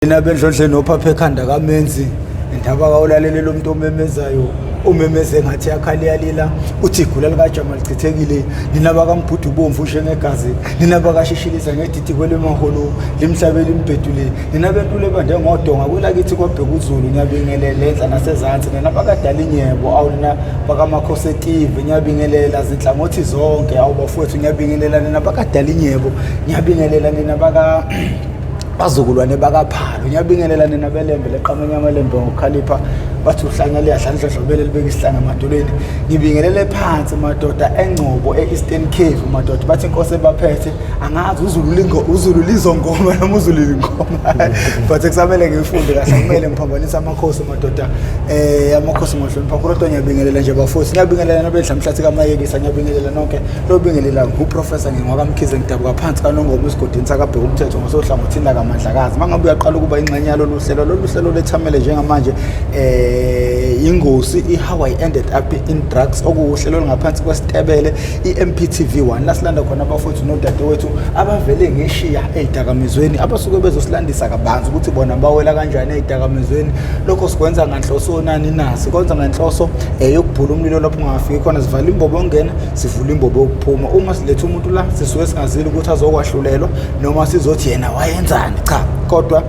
Mina bendlondle nophapha ekhanda kamenzi indaba kawulalele lo muntu omemezayo umemeze ngathi yakhali yalila uthi igula likaJama lichithekile nina bakamBhudu ubomvu njengegazi nina bakashishilisa ngedidi kwele maholo limhlabela imbedule nina bentule bande ngodonga kwelakithi kwabheka uZulu nyabingelele enhla nasezantsi nina bakadala inyebo awulina bakamakhosetive nyabingelela zinhlangothi zonke awubafowethu nyabingelela nina bakadala inyebo nyabingelela nina baka bazukulwane bakaphalo nyabingelela nina belembe leqhamenya amalembe ngokhalipha bathi uhlanga liyahlanhla hlobele libeka isihlanga emadolweni ngibingelele phansi madoda engcobo eEastern Cape madoda bathi inkosi ebaphethe angazi uZulu lizongoma noma uZulu lingoma but kusamele ngifunde kahle kumele ngiphambanise amakhosi madoda amakhosi ngohlonipha kodwa nyabingelela nje bafowethu nyabingelela nabedla mhlathi kaMayekisa nyabingelela nonke lobingelela nguprofessor ngingwakamkhize ngidabuka phansi kanongoma esigodini sakabheka umthetho ngosohlangothini lakamandlakazi mangabe uyaqala ukuba ingxenye yalo luhlelo lethamele njengamanje ingozi how I ended up in drugs okuhlelo ngaphansi kwesitebele iMp TV1 la silanda khona abafowethu nodadewethu abavele ngeshiya ezidakamizweni abasuke bezosilandisa kabanzi ukuthi bona bawela kanjani ezidakamizweni lokho sikwenza nganhloso nani nasi kwenza nganhloso yokubhula umlilo lapho ungafiki khona sivala imbobo ongena sivula imbobo yokuphuma uma silethe umuntu la sisuke singazili ukuthi azokwahlulelwa noma sizothi yena wayenzani cha kodwa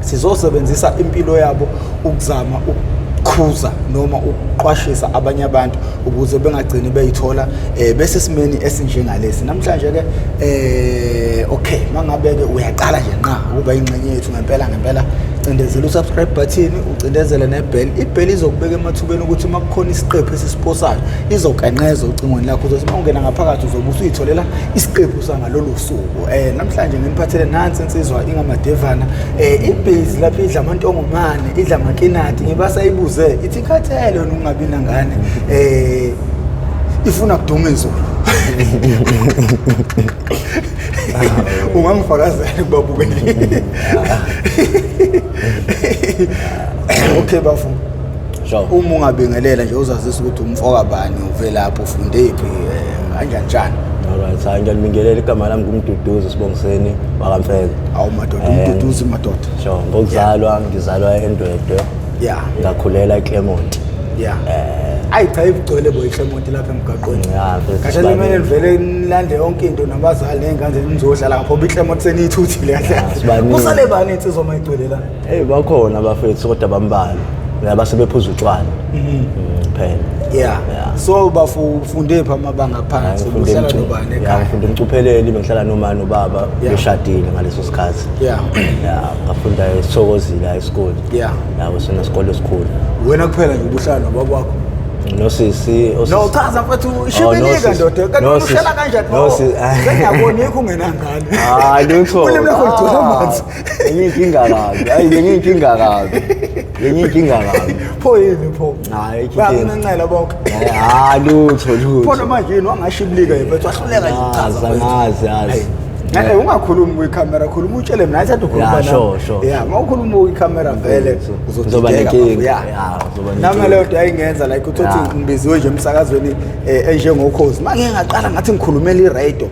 sizosebenzisa impilo yabo ukuzama ukukhuza noma ukuqwashisa abanye abantu ukuze bengagcini beyithola bese simeni esinjengalesi namhlanje ke okay mangabe ke uyaqala nje nqa ukuba ingxenye yethu ngempela cindezela usubscribe button ucindezele nebell ibell izokubeka emathubeni ukuthi makukhona isiqephu esisiposayo izokanqeza ucingweni lakho uzothi mawungena ngaphakathi uzobe usuyitholela isiqephu sangalolu suku namhlanje ngemphathele nansi insizwa ingamadevana ibhezi lapha idla amantongomane idla amakinati ngibasa ibuze ithi khathele wena ungabi nangane ifuna kuduma izulu ungangifakazela kubabukeli okay bafu sure uma ungabingelela nje uzazisa ukuthi umfoka bani uvelaphi ufundephi kanjani alright ngiyalibingelela igama lami ngumduduzi sibongiseni wakamfeke awu madoda umduduzi madoda sure ngokuzalwa ngizalwa eNdwedwe ngakhulela eClermont ayi cha ibugcwele boyiClermont lapha emgaqweni kashe lemele nivele nilande yonke into nabazali nengane nizohlala ngapho iClermont seniyithuthile kahle kusale bani insizwa mayigcwele la bakhona abafethu kodwa bambala abasebephuza utshwala phela so bafunde pha amabanga phansi uhlala nobani ekhaya ngifunda umcupheleli bengihlala noma nobaba beshadile ngaleso sikhathi ngafunda eSokozile high school sona isikole esikhulu wena kuphela nje ubuhlala nobaba wakho nosisi no chaza mfethu ishibelika ndoda kanti uhlala kanjani ngiyabona yikho ungenangane lutho ulimi lakho ligcwele amanzi yenye inkinga kabi pho yini pho hayi bakunancela bonke lutho phona manje yini wangashibilika mfethu wahluleka nje chaza ungakhulumi kwikamera khuluma utshele mina athi ukhuluma sure mawukhuluma kwikamera vele uzoba nenkinga nami leyo nto ayingenza like uthi ngibiziwe nje emsakazweni enjengokhozi manje ngaqala ngathi ngikhulumela iradio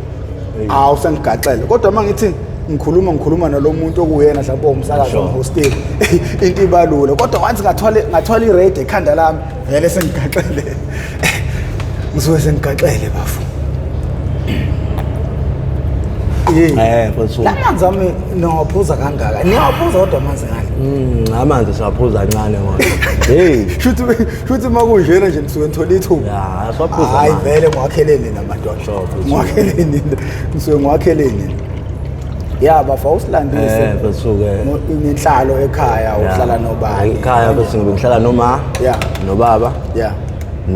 sengigaxele kodwa mangithi ngikhuluma nalomuntu okuyena mhlawumbe umsakazo hostel into ibalule kodwa wathi ngathwala iradio ekhanda lami vele sengigaxele ngisuke sengigaxele bafu mfethu amanzi ami nowaphuza kangaka niyaphuza kodwa amanzi ngani amanzi siyaphuza kancane ngoba shuthi makunjena nje nisuke nithola ithuba siyaphuza hayi vele ngwakheleni namadoda ngwakheleni nisuke ngwakheleni bafa usilandise mfethu-ke inhlalo ekhaya uhlala nobani ekhaya bese ngihlala noma nobaba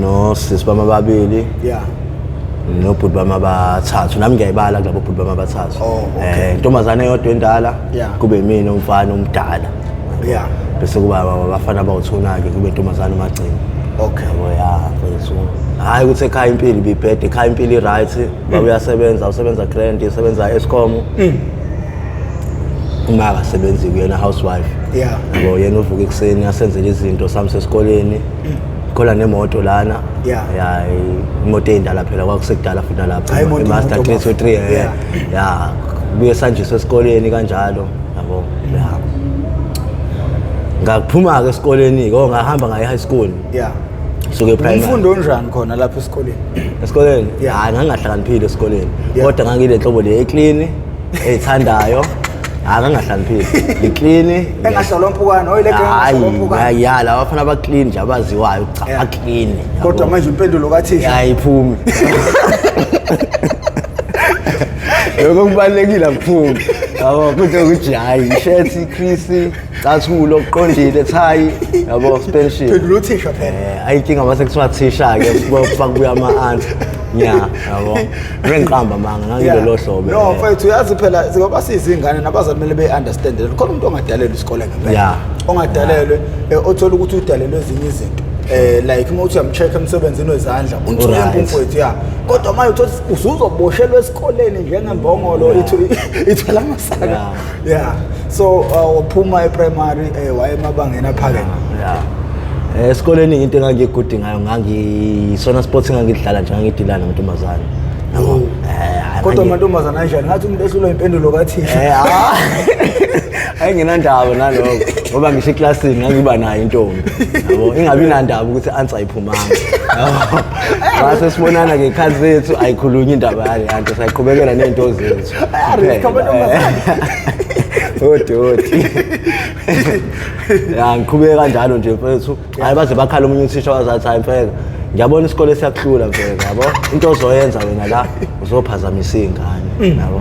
nosisi bami ababili nobhuti bami abathathu nami ngiyayibala kulabo bhuti bami abathathu intombazane eyodwa endala kube mina umfana omdala bese kuba abafana abawuthona-ke kube intombazane umagcini mfethu hayi ukuthi ekhaya impilo ibibhede ekhaya impilo i-right uyasebenza usebenza grant usebenza Eskom uma akasebenzi kuyena housewife yabo yena uvuka ekuseni asenzele izinto sami sesikoleni khola nemoto lana imoto endala phela kwakusekudala futhi lapha emaster 323 buye sanje sesikoleni kanjalo yabo ngaphuma ke esikoleni ke ngahamba ngaye high school suke primary umfundo onjani khona lapha esikoleni esikoleni hayi ngangahlakaniphile esikoleni kodwa ngangile hlobo le clean ezithandayo ngangahlaniphile iclean engahlala umpukane hayi ya la bafana ba clean nje abaziwayo cha ba clean kodwa manje impendulo kaThisha hayiphumi lokho kubalekile akuphumi yabo kude ukuthi hayi shirt Chris cathulo oqondile tie yabo spenship impendulo uThisha phela ayinkinga mase kuthiwa Thisha ke bakubuya ama aunt yabo ngiqamba manga ngangilelo hlobo no mfethu uyazi phela ngoba sizingane nabazali kumele be-understand khona umuntu ongadalelwe isikole ngempela ongadalelwe othola ukuthi udalelwe ezinye izinto like uma uthi uyamcheck emsebenzini wezandla unthemba umfowethu kodwa manje uthi usuzoboshelwa esikoleni njengembongolo ithwala amasaka so waphuma eprimary waye emabangeni aphakeme esikoleni into engangigude ngayo ngangisona sports engangidlala nje ngangidilana namantombazane kodwa amantombazane kanjani ngathi umuntu ehlulwa impendulo kaThisha ayingenandaba nalokho ngoba ngisho eclassini ngangiba nayo intombi yabo ingabi nandaba ukuthi answer ayiphumanga base sibonana ke ikhazi zethu ayikhulunyi indaba yale anti sayiqhubekela nezinto zethu Oti. Ngiqhubeka kanjalo nje mfethu. Hayi baze bakhala umunye uthisha wazathi hayi mfeka. Ngiyabona isikole siyakuhlula mfeka yabo. Into ozoyenza wena la uzophazamisa izingane yabo.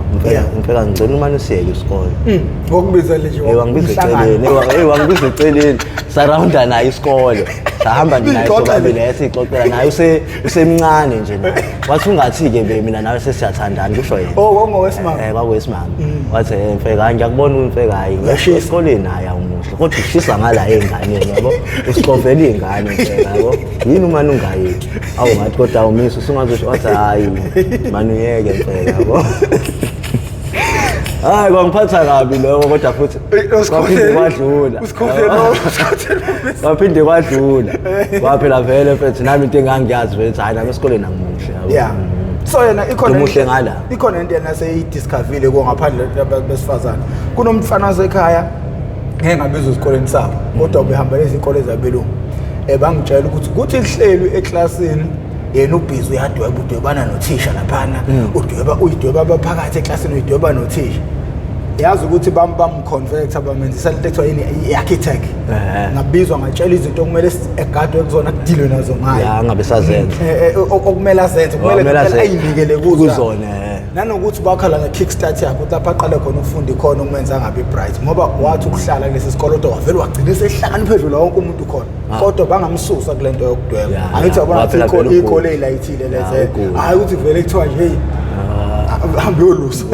Mfeka ngicela umane usiyeke isikole. Ngokubiza nje. Wangibiza eceleni. Wangibiza eceleni. Surrounda nayo isikole. Sahamba naye sobabili esixoxela naye usemncane nje naye. Wathi ungathi ke mina nawe sesiyathandana kusho yena. Kwakuwesimanga. Kwakuwesimanga. Wathi mfeka ngiyakubona umfeka hayi ngisho esikoleni naye awumuhle kodwa ushisa ngala engane yabo. Usikofela izingane mfeka yabo. Yini uma ungayeki? Awu ngathi kodwa awumisa usungazosho wathi hayi manje uyeke mfeka yabo. Hayi kwangiphatha kabi lokho kodwa futhi kwaphinde kwadlula. Kwaphinde kwadlula. Waphela vele mfethu nami into engangiyazi vele hayi nami esikoleni angimuhle yabo. So yena umuhle ngala. Ikhona into yena seyidiscoverile ko ngaphandle besifazana. Kunomfana wasekhaya ngeke ngabiza esikoleni sabo kodwa ubehamba lezikole ezabelungu. Bangitshela ukuthi kuthi ihlelwe eclassini yena ubhizi udwebana noThisha laphana uyidweba abaphakathi eclassini uyidweba noThisha yazi ukuthi bamconvert abamenzisa lento ekuthiwa yini i-architect ngabizwa ngatshela izinto okumele egadwe kuzona kudilwe nazo ngayo ngabe sazenza okumele azenze kumele ayinikele kuzona nanokuthi bakhala nge-kickstart yakho ukuthi lapha aqale khona ufundi khona ukumenza ngabe bright ngoba wathi ukuhlala kulesi sikole kodwa wavele wagcina sehlakani phezulu wonke umuntu khona kodwa bangamsusa kule nto yokudweba angithi yabona ikole eyilayithile leze hayi ukuthi vele kuthiwa nje hey hambe yoluso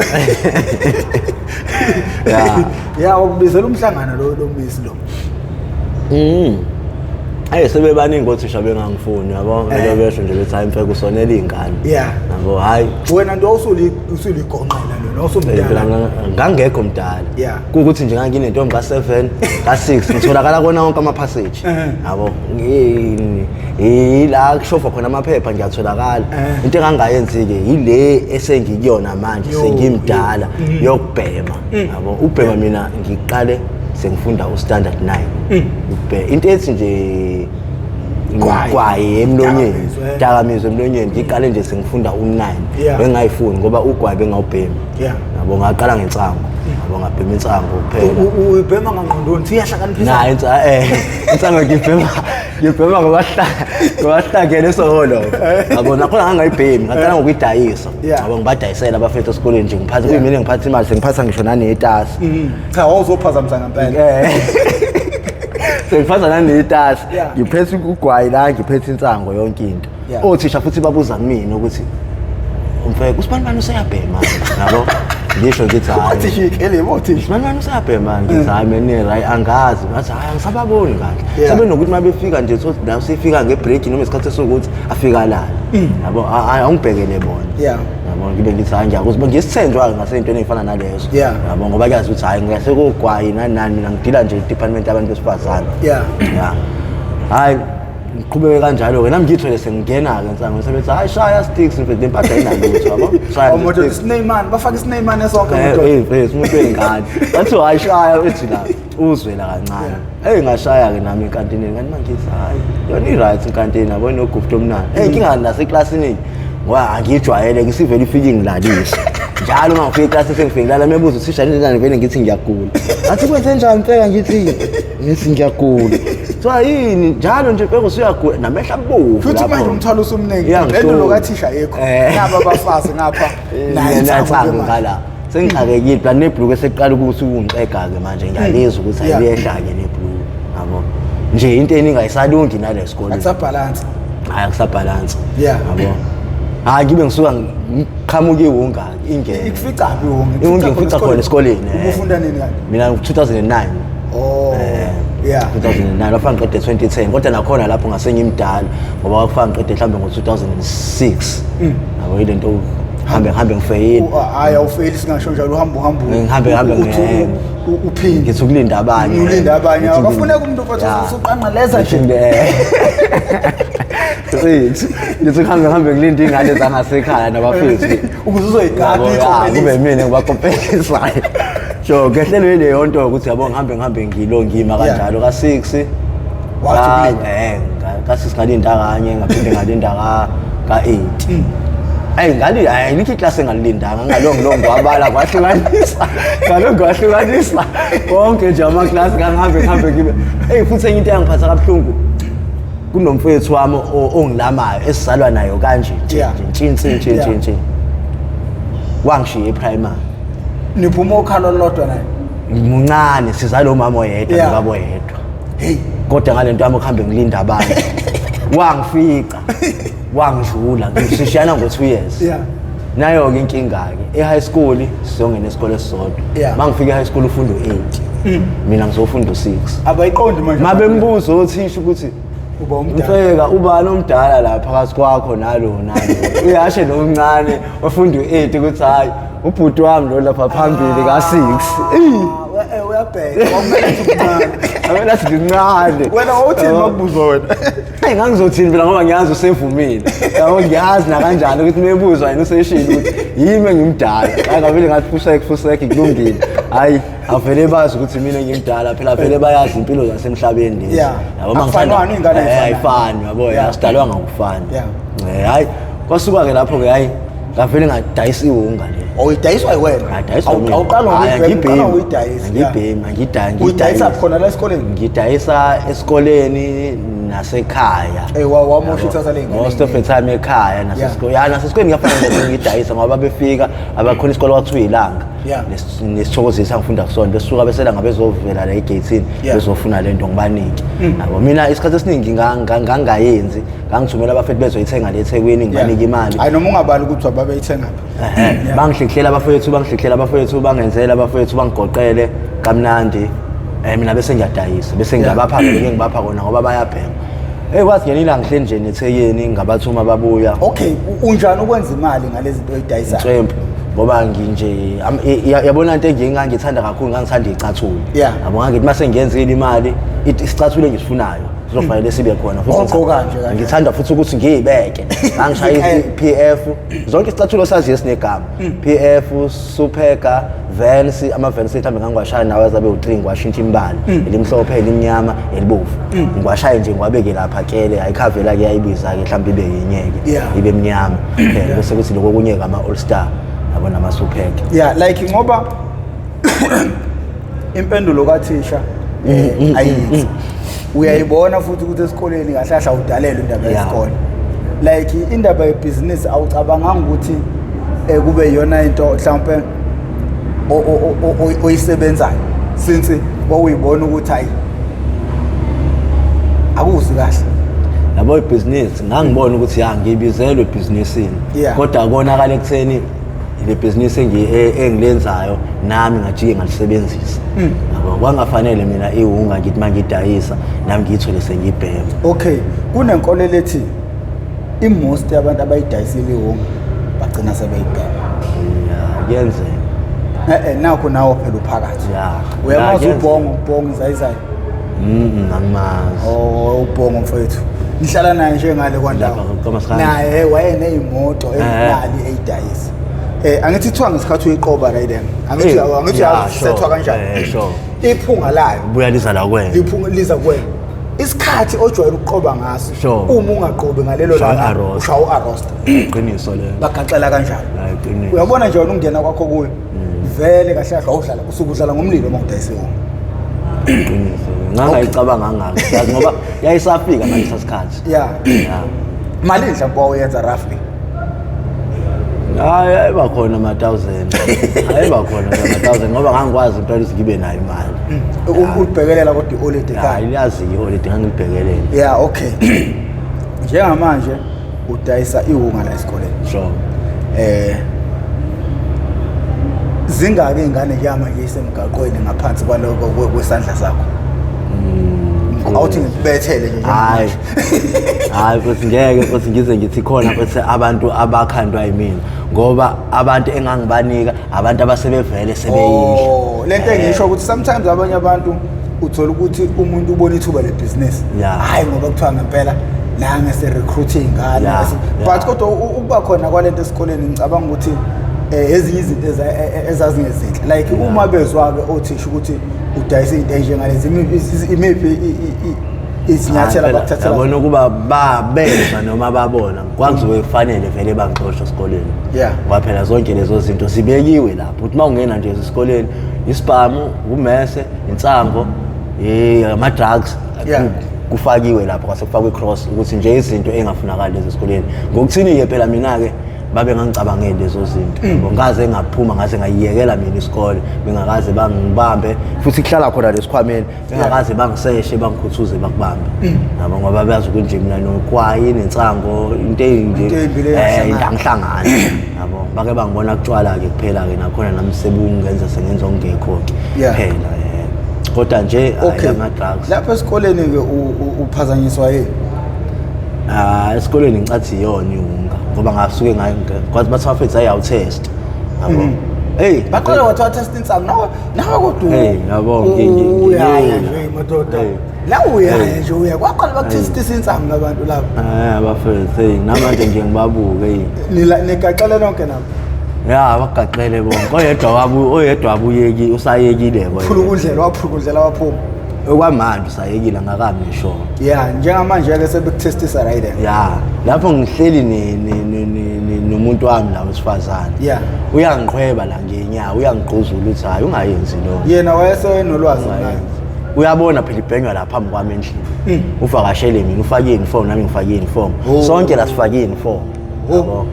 ukubizela umhlangano lo misi lo Hayi sebebaningi ngothisha bengangifuni yabo besho nje bethi hayi mfeka usonela izingane yabo hayi wena nto usuligonqela lo usumdala ngangekho mdala ukuthi nje nganginentombi ka7 ka6 ngitholakala kona wonke ama passage yabo la kushofa khona amaphepha ngiyatholakala into engangayenzi ke yile esengikuyona manje sengimdala yokubhema yabo ubhema mina ngiqale sengifunda ustandard 9 into ethi nje kwaye emlonyeni dakamizwe emlonyeni ngiqale nje sengifunda u9 bengayifuni ngoba ugwaye bengawubhema yabo ngaqala ngensango yabo ngabhema insango kuphela uyibhema ngangqondweni siyahlakaniphisa nayi insango ngibhema ngobahlakene soholo yabo nakhona ngangayibhemi ngaqala ngokuyidayisa yabo ngibadayisela abafethu esikoleni nje ngiphatha kuyimini ngiphatha imali sengiphatha ngisho nanetasi cha awuzophazamisa ngempela sengiphatha nanetasi ngiphethe ugwayi la ngiphethe insango yonke into othisha futhi babuza kumina ukuthi umfeka usibani useyabhema yabo ngisho ngithi hayi uthishikele uthisha manje useyabhema ngithi hayi mina hayi angazi ngathi hayi angisababoni kahle sebenokuthi mabefika nje sothi la usifika ngebreak noma isikhathi sokuthi afika la yabo angibhekele bona yabo ngibe ngithi hayi ngiyakuthi ngisithenjwa ngasentweni ezifana nalezo yabo ngoba kuyazi ukuthi hayi ngiyase kugwayi nani mina ngidila nje department yabantu besifazana hayi ngiqhubeke kanjalo ke nami ngithole sengingena ke nsango sebethi hayi shaya sticks mfethu lempahla ayinalutho yabo shaya umuntu Sneyman bafaka iSneyman esonke umuntu umuntu wengane bathi hayi shaya ethi la uzwe la kancane hey ngashaya ke nami enkantini ngani mangithi hayi yona i-right inkantini yabo noguphi omnandi hey inkinga naseclassini ngoba angijwayele ngisivele ifike ngilalisa njalo uma ngifika eclassini sengifike ngilala mebuza uthisha njani vele ngithi ngiyagula athi kwenze njani phela ngithi ngiyagula so yini njalo nje phela usuyagula namehla abuvu futhi manje umthwalo usumningi lento lokathisha ekho ngaba abafazi ngapha naye natsanga ngala sengixakekile plan nebhluku eseqala ukuthi ungiqega ke manje ngiyalizwa ukuthi ayiyehla ke nebhluku yabo nje into eningayisalungi nalesikole akusabalance hayi akusabalance yabo hayi ngibe ngisuka ngiqhamuka Iwunga ingene ikufica phi Iwunga ngifica khona esikoleni ubufunda nini kanti mina 2009 yeah 2009 lapha ngiqede 2010 kodwa nakhona lapho ngasengimdala ngoba kwafaka ngiqede mhlambe ngo2006 yabo ilento hambe ngifeyile hayi awufeyili singasho njalo uhamba ngihambe uphinde ngithi ukulinda abanye akafuneka umuntu futhi usuqanqaleza nje ngithi hambe ngilinda ingane zangasekhaya nabafethu ukuze uzoyigada kube mina ngibakompelisayo so ngehlelo leyo nto ukuthi yabo ngihambe ngilongima kanjalo ka6 wathi ka6 ngalinda kanye ngaphinde ngalinda ka8 hayi ngali ayikho iclass engalindanga ngalongilongo wabala kwahlukanisa ngalongwahlukanisa konke nje ama class ngihambe ngibe futhi enye into engiphatha kabuhlungu kunomfethu wami ongilamayo esisalwa nayo kanje ntshintshi wangishiya eprimary niphuma ukhalo lodwa naye muncane sizalo mama oyedwa nobaba oyedwa hey kodwa ngalento yami ukuhambe ngilinda abantu wangifica wangidlula ngisishiyana ngo2 years nayo ke inkinga ke e-high school sizongena esikole esisodwa mangifika e-high school ufunda 8 mina ngizofunda 6 abayiqondi manje mabembuza othisha ukuthi uba umdala mfeka ubani omdala la phakathi kwakho nalo uyashe nomncane wafunda 8 ukuthi hayi ubhuti wami lo lapha phambili ka6 uyabheka wamele amena sincane wena uthini makubuza wena hayi ngangizothini phela ngoba ngiyazi usevumile yabo ngiyazi na kanjani ukuthi mebuzwa yena useshini ukuthi yimi ngimdala hayi ngavele ngathi fuseke kulungile hayi avele bazi ukuthi mina ngimdala phela vele bayazi impilo zasemhlabeni lezi yabo mangifana ingane ayifani yabo yasidalwa ngokufana hayi kwasuka ke lapho ke hayi ngavele ngadayisa Iwunga le oyidayiswa yiwena awuqala ngidayisa khona la esikoleni ngidayisa esikoleni nasekhaya wamosha ithatha lengane most of the time ekhaya nasesikoleni ngiyafana ngidayisa ngoba befika abakhona isikole kwathiwa ilanga nesithokozisa ngifunda kusona besuka besela ngabezovela la egate bezofuna lento ngibanike yabo mina isikhathi esiningi ngangayenzi ngangithumela abafethu bezoyithenga le eThekwini ngibanike imali hayi noma ungabali ukuthi ababeyithenga bangihlekhlela abafethu bangenzela abafethu bangigoqele kamnandi mina bese ngiyadayisa bese ngiyabapha ke ngibapha kona ngoba bayabheka kwathi ngenila ngihle nje neThekwini ngabathuma babuya okay unjani ukwenza imali ngalezi zinto oyidayisayo tramp ngoba nginje yabona into engingangithanda kakhulu ngangithanda icathulo yabo ngithi mase ngiyenzile imali isicathulo engisifunayo sizofanele sibe khona futhi ngithanda futhi ukuthi ngiyibeke ngangishaya PF zonke isicathulo sazi esinegama PF Superga Vans ama-Vans mhlambe ngangiwashaya nawe azabe u3 ngiwashintsha imbala elimhlophe elimnyama elibovu ngiwashaya nje ngiwabeke lapha kele ayikhavela ke yayibiza ke mhlambe ibe yenyeke ibe emnyama bese kuthi lokho kunye kama All Star yabo nama Superga like ngoba impendulo kathisha ayithi uyayibona futhi ukuthi esikoleni kahlahla udalelwe indaba yesikole like indaba yebusiness awucabanga ukuthi kube yona into mhlawumbe oyisebenzayo since wawuyibona ukuthi hayi akuzi kahle yabo ibusiness ngangibona ukuthi ngibizelwe ebusinessini kodwa konakala ekutheni le business engilenzayo nami ngajike ngalisebenzisa yabo kwangafanele mina Iwunga ngithi mangidayisa nami ngiyithole sengibhema okay kunenkolelo ethi most yabantu abayidayisile Iwunga bagcina sebeyibhema kuyenzeka nakho nawo phela uphakathi uyamazi ubhongo izayizayo ngamazi ubhongo mfethu nihlala naye nje ngale kwandawo naye wayeneyimoto emali eyidayisa angithi ithiwa ngesikhathi uyiqoba right then angithi sethwa kanjani sure iphunga layo buya liza la kwena iphunga liza kwena isikhathi ojwayele ukuqoba ngaso uma ungaqobi ngalelo langa ushawa u-arrosta iqiniso le bagaxela kanjalo iqiniso uyabona nje wena ungena kwakho kuyo vele kahle kahle awudlala usuke udlala ngomlilo uma udayise wona iqiniso ngangayicabanga ngakho ngoba yayisafika ngalesa sikhathi yeah malini mhlawumbe wayenza roughly hayi ayibakhona ama-1000 ayibakhona ama-1000 ngoba ngangikwazi impela ukuthi ngibe nayo imali ulibhekelela kodwa i-holiday hayi liyazi i-holiday ngangilibhekelele yeah okay njengamanje udayisa iwunga la esikoleni sure zingake ingane njamanje isemgaqweni ngaphansi kwaloko kwesandla sakho awuthi ngibethele nje hayi futhi ngeke futhi ngize ngithi khona futhi abantu abakhandwa yimina ngoba abantu engangibanika abantu abasebevele sebeyisho lento engisho ukuthi sometimes abanye abantu uthola ukuthi umuntu ubona ithuba le-business hayi ngoba kuthiwa ngempela nanga se-recruiting ngane but kodwa ukuba khona kwalento esikoleni ngicabanga ukuthi ezinye izinto ezazingezinhle like uma bezwa-ke othisha ukuthi udayisa into enjengalezi imiphi izinyathelo abakuthathela yabona ukuba benza noma babona kwakuzobe kufanele vele bangixosha esikoleni ngoba phela zonke lezo zinto zibekiwe lapho ukuthi uma ungena nje esikoleni isibhamu umese insango ama-drugs kufakiwe lapho kwase kufakwe i-cross ukuthi nje izinto engafunakali lezi esikoleni ngokuthini-ke phela mina-ke babe ngangicabangeli lezo zinto ngaze ngaphuma ngaze ngayiyekela mina isikole bengakaze bangibambe futhi kuhlala khona lesikhwameni bengakaze bangiseshe bangikhuthuze bakubambe nabo ngoba bayazi ukuthi nje mina nokwayi nensango into engihlangana yabo bake bangibona kutshwala-ke kuphela-ke nakhona nami sebungenza sengenza okungekho-ke phela kodwa nje ama-drugs lapho esikoleni-ke uphazanyiswa yini esikoleni ngicathi iyona iwunga ngoba ngasuke kwathi bathi bafethu ayawutest yabo baqala wathiwa test insango nawe kodwa yabo uyaya nje madoda la uyaya nje uya kwaqala bakutestisa insango labantu lapha bafethu namanje nje ngibabuke nigaxele lonke nabo bagaxele bonke oyedwa abuyeki usayekile waphulukundlela waphuma okwamanje usayekile ngakabi ngisho njengamanje-ke sebekutestisa right lapho ngihleli nomuntu wami la wesifazane uyangiqhweba la ngenyawo uyangigquzula ukuthi hayi ungayenzi lo yena wayesenolwazi uyabona phela ibhenywa la phambi kwami endlini uvakashele mina ufake i-uniform nami ngifake i-uniform sonke la sifake i-uniform yabo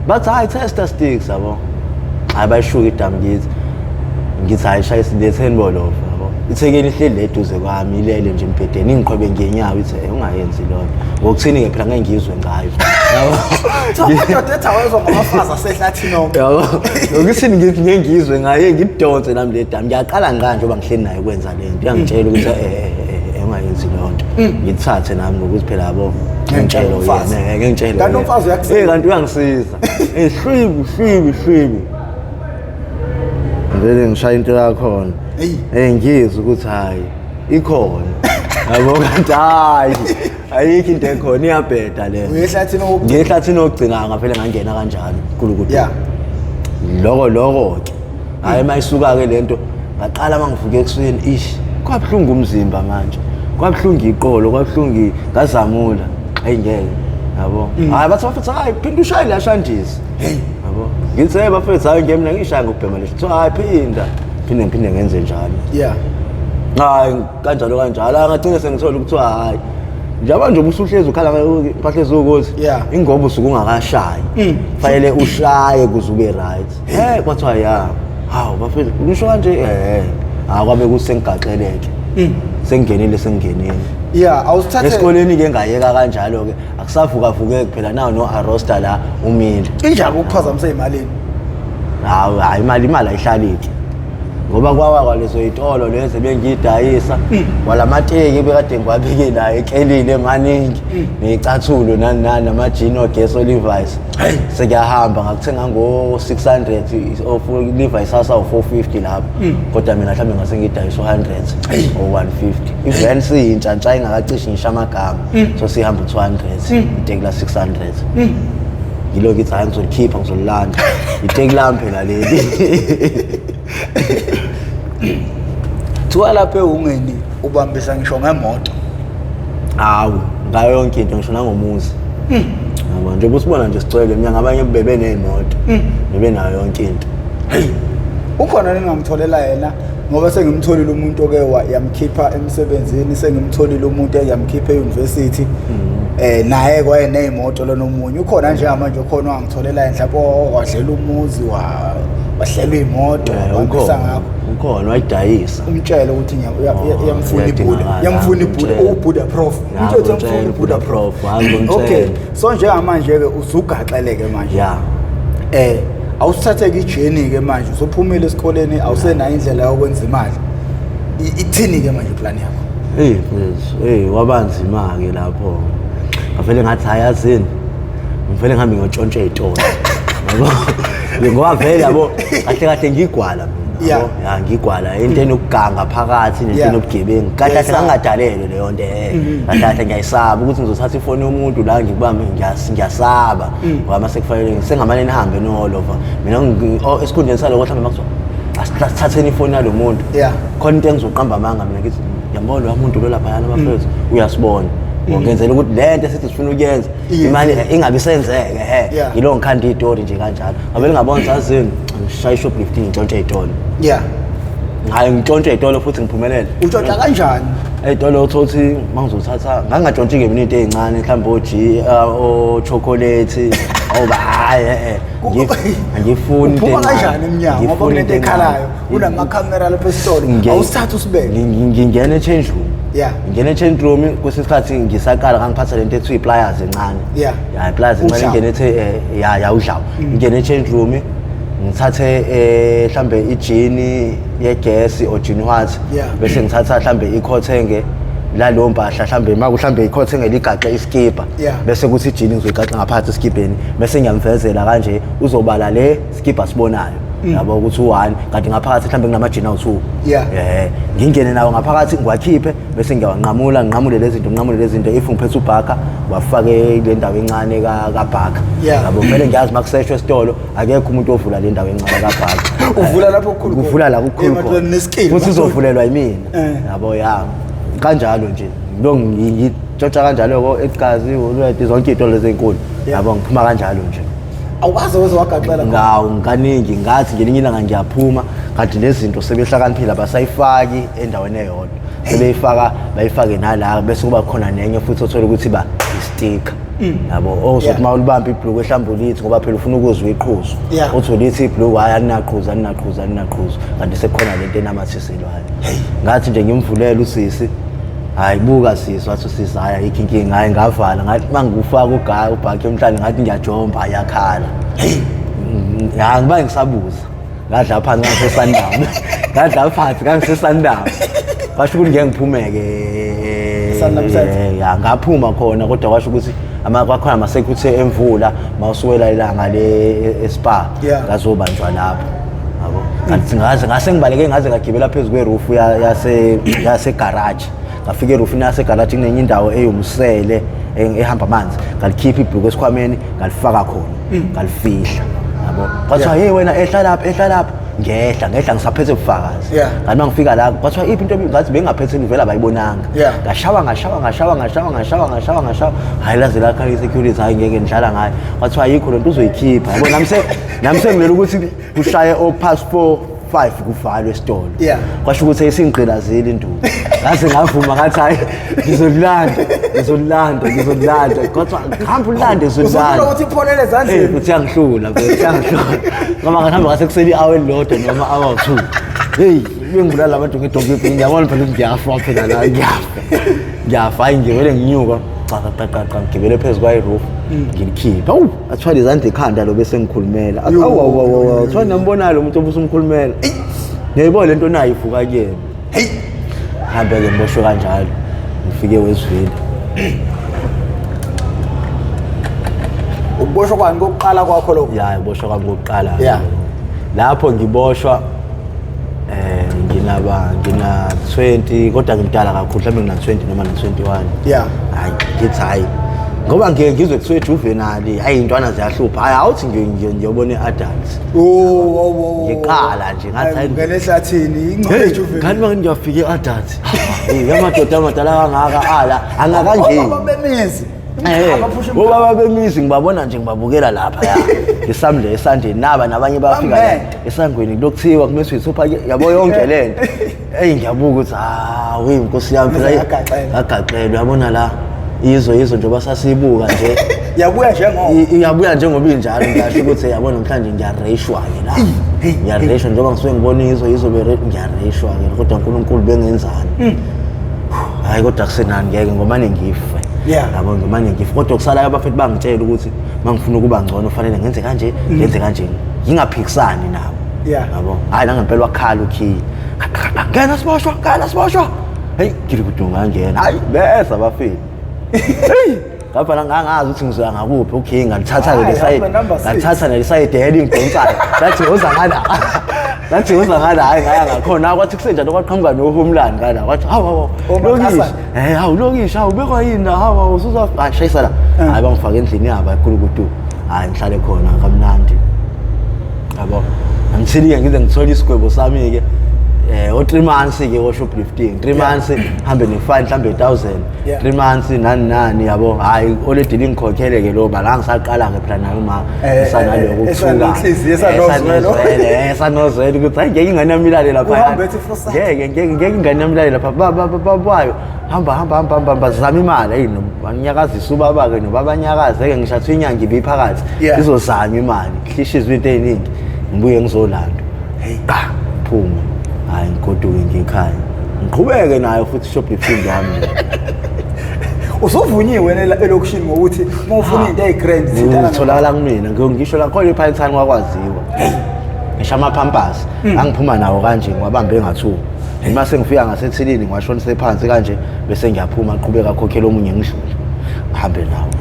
bathi hayi tester sticks yabo hayi bayishuka idam ngithi hayi shayisa le-10 ball off ithekeni ihleli leduze kwami ilele nje embhedeni ingiqhwebe ngenyawo ithi ungayenzi lona ngokuthini-ke phela ngeke ngizwe ngayo madoda wezwa ngamafazi asehlathini onke ngokuthini ngithi ngeke ngizwe ngayo ngibudonse nami le dam ngiyaqala nganje ngoba ngihleli naye ukwenza le nto uyangitshela ukuthi ungayenzi lonto ngithathe nami ngokuthi phela yabo ngitshela yena ngitshela kanti umfazi kanti uyangisiza hlibi ngivele ngishaya into yakhona ngizwe ukuthi hayi ikhona yabo kanti ayikho into ekhona iyabheda le ngehlathini okugcina ngavele ngangena kanjalo kulukuthi loko-ke hhayi mayisuka-ke le nto ngaqala uma ngivuke ekuseni kwabuhlungu umzimba manje kwabuhlungu iqolo kwabuhlungu ngazamula ngeke yabo hayi bathi bafethu hayi phinda ushaye lashandisa yabo ngithi bafethu hayi ngemina ngishaya ngokubhema lesho kuthiwa hayi phinde ngenze njalo hayi kanjalo angagcine sengithola ukuthiwa hayi njengoba nje ubusuhlezi ukhala mpahla ezukuthi ingoba usuke ungakashayi fanele ushaye kuze ube right kwathiwa hawu bafethu ngisho kanje kwabe kusengigaxeleke sengingenile awusithathe esikoleni-ke ngayeka kanjalo-ke akusavuka-vukeki phela nawo no-arrosta la umile injani ukuphazamisa ey'malini hayi imali ayihlali-ke ngoba kwawa lezo yitolo lezo bengiyidayisa kwalamateki bekade ngiwabeke nayo ekelile emaningi neyicathulo nani namajini ogeso Levi's sekuyahamba ngakuthenga ngo-600 Levi's asawu-450 lapho kodwa mina mhlawumbe ngase ngidayisa 100 or 150 iveni siyintshantsha ingakacishi ngisho amagama so sihamba u-200 iteki la 600 yilo ngithi hayi ngizolikhipha ngizolilanda iteki lami phela leli kuthiwa lapha eWungeni ubambisa ngisho ngemoto. Hawu, ngayo yonke into ngisho nangomuzi. Yabo nje busibona nje sicwele mina abanye bebe nemoto. Bebe nayo yonke into. Hey. Ukhona ningamtholela yena ngoba sengimtholile umuntu oke yamkhipha emsebenzini, sengimtholile umuntu eyamkhipha euniversity. Naye kwaye nezimoto lo nomunye ukhona nje manje ukhona wangitholela mhlawumbe okwadlela umuzi wahlela imoto wabambisa ngakho. Ukhona wayidayisa. Umtshele ukuthi yamfuna ibhuda. Yamfuna ibhuda uBuddha Prof. Umthetho yamfuna ibhuda Prof. Okay. So njengamanje ke usugaxeleke manje. Yeah. Awusithathe ijeni ke manje usophumela esikoleni awusenayo indlela yokwenza imali. Ithini ke manje plan yakho? Wabanzima ke lapho. Ngavele ngathi hayazini. Ngivele ngihambe ngiyotshontsha izitolo. Yabo. Ngoba vele yabo kahle ngigwala mina. Yabo. Ya ngigwala into enokuganga phakathi nento enobugebengu. Kahle ngangadalele leyo nto kahle ngiyayisaba ukuthi ngizothatha ifoni yomuntu la ngikubambe ngiyasaba. Ngoba mase kufanele sengamane nihambe nolova. Mina esikhundleni saloko mhlawumbe makuthiwa asithatheni ifoni yalo muntu. Khona into engizoqamba amanga mina ngithi yabona lo muntu lo lapha yana bafethu uyasibona. Ngenzela ukuthi lento esithi sifuna ukuyenza imali ingabe senzeke yilo ngikhanda izitori nje kanjalo ngavele ngabona sazini ngishaya shoplifting ngitshontshe izitolo hayi ngitshontshe izitolo futhi ngiphumelele utshontsha kanjani izitolo uthothi mangizothatha ngangatshontshe ngeminye into ezincane mhlawumbe o chocolate awuba hayi ngifuni into uphuma kanjani eminyango ngoba kunento ekhalayo unamakhamera lapha esitolo awusithatha usibeke ngingena e-change room. Ngene change room kwesikhathi ngisaqala ngangiphatha lento ethi ipliers encane. Ipliers encane ngene ethe udlawu. Ngene change room ngithathe mhlambe ijini yegas or jini what bese ngithatha mhlambe ikhothenge la lo mpahla mhlambe makuhlambe ikhothenge ligaxe iskipa bese kuthi ijini ngizoyigaxa ngaphansi eskipeni bese ngiyamvezela kanje uzobala le skipa sibonayo. Yabo ukuthi u1 kanti ngaphakathi mhlambe kunamajina awu2 ngingene nawo ngaphakathi ngiwakhiphe bese ngiyawanqamule lezi zinto if ngiphethe ubhaka wafake le ndawo encane kaBhaka yabo kumele ngiyazi makuseshwe esitolo akekho umuntu ovula le ndawo encane kaBhaka uvula lapho okukhulu uvula la okukhulu futhi uzovulelwa yimina yabo kanjalo nje lo ngitshotha kanjalo egazi ulwedi zonke izitolo lezinkulu yabo ngiphuma kanjalo nje awazi wagaxela ngawo kaningi ngathi ngelinye ilanga ngiyaphuma kanti lezinto sebehlakaniphila basayifaki endaweni eyodwa sebeyifaka bayifake nala bese kuba khona nenye futhi othola ukuthi ba sticker yabo ozothi mawulibamba ibhloko ehlambulitho ngoba phela ufuna ukuzwa iqhuzu uthola ithi ibhloko ayanaqhuza kanti sekukhona lento enamathiselwayo ngathi nje ngimvulela usisi hayi buka sisi wathi usisi haya inkinga hayi ngavala ngathi mangufaka ubhakhe emhlanje ngathi ngiyajomba ayakhala ngiba ngisabuza ngadla phansi ngangisesandaba basho ukuthi ngeke ngiphumeke ngaphuma khona kodwa kwasho ukuthi kwakhona amasekuthe emvula mawusuwela ilanga le espa ngazobanjwa lapho yabo kanti ngase ngibaleke ngaze ngagibela phezulu kweroof yase garage ngafika erufini yase garage kunenye indawo eyomsele ehamba amanzi ngalikhipha ibhuku esikhwameni ngalifaka khona ngalifihla yabo kwathiwa hey wena ehla lapha ngehla ngisaphethe ubufakazi kanti mangifika la kwathiwa iphi into ngathi bengaphethe ivela bayibonanga ngashawa hayi laze la khala security hayi ngeke nidlala ngayo kwathiwa ayikho lento uzoyikhipha yabo namse ngilele ukuthi kushaye o+4 5 kuvalwe esitolo kwasho ukuthi ayisingqilazeli induku ngaze ngavuma ngathi hayi ngizolanda kodwa ngihamba ulande ngizolanda ukuthi ipholele ezandleni futhi yangihlula ngoba ngihamba ngase kuseli hour elilodwa noma hour 2 hey bengibulala abantu ngedonki ngiyabona phela ngiyafa phela la ngiyafa hayi ngivele nginyuka qaqa ngibele phezulu kwa roof ngilikhipha athiwa lezandla ekhanda lo bese ngikhulumela athiwa nambona lo muntu obusumkhulumela ngiyayibona lento nayo ifuka kuyena hey hambe ke ngiboshwe kanjalo ngifike wesivile uboshwa kwani kokuqala kwakho lokho uboshwa kwami kokuqala lapho ngiboshwa ngina 20 kodwa ngimdala kakhulu mhlawumbe ngina 20 noma na 21 hayi ngithi hayi ngoba ngeke ngizwe kuthiwe juvenile hayi intwana ziyahlupha hayi awuthi ngiyobona i-adults ngiqala nje ngathi ngene ehlathini ingqondo juvenile kanti manje ngiyafika i-adults yamadoda amadala kangaka ala angakanje bemizi ubaba bemizi ngibabona nje ngibabukela lapha ya isamle esandleni naba nabanye bayafika la esangweni lokuthiwa kumese uyisupha yabo yonke lento ngiyabuka ukuthi we inkosi yami phela yagaxelwa yabona la izo nje basasibuka nje iyabuya njengoba injalo ngisho ukuthi yabona mhlanje ngiyareshwa ke la ngiyareshwa njengoba ngisuke ngibona izo ngiyareshwa ke kodwa uNkulunkulu bengenzani hayi kodwa kusenani ngeke ngomane ngife yabo ngomane ngife kodwa kusalayo abafethu bangitshela ukuthi mangifuna ukuba ngcono kufanele ngenze kanje ngingaphikisani nabo yabo hayi nangempela wakhala ukhiya ngena siboshwa hey ngiri kudunga ngena hayi bese abafethu ngapha ngangazi ukuthi ngizoya ngakuphi okay ngalithatha le side heading ngconsayo lathi uza ngala hayi ngaya ngakhona kwathi kusenjalo kwaqhamuka nohomlani kana kwathi hawu lokisha lokisha ubekwa yini hawu usuza shayisa la hayi bangifaka endlini yabo ekhulukudu hayi ngihlale khona kamnandi yabo ngithilike ngize ngithola isigwebo sami ke 3 months ke wo shoplifting 3 months hambe ne-fine mhlambe 1000 3 months nani yabo hayi already ngikhokhele ke lo bala ngisaqala ke phela nayo ma esanalo ukuthuka esanozwele ukuthi hayi ngeke nganamilale lapha ngeke nganamilale lapha babayo hamba zama imali ayino banyakazisa ubaba ke nobabanyakaze ke ngishathi inyanga ibiphakathi izozama imali hlishiza into eziningi ngibuye ngizolanda hey phuma hayi ngoduke ngikhaya ngiqhubeke nayo futhi shoplifting yami usuvunyiwe elokushini ngokuthi mawufuna into ezigrand zithana utholakala kumina ngisho la khona iPython kwakwaziwa ngisha amapampers angiphuma nawo kanje ngwabambe ngathuka mase ngifika ngasethilini ngwashonise phansi kanje bese ngiyaphuma aqhubeka akhokhela omunye ngishule ngihambe nawo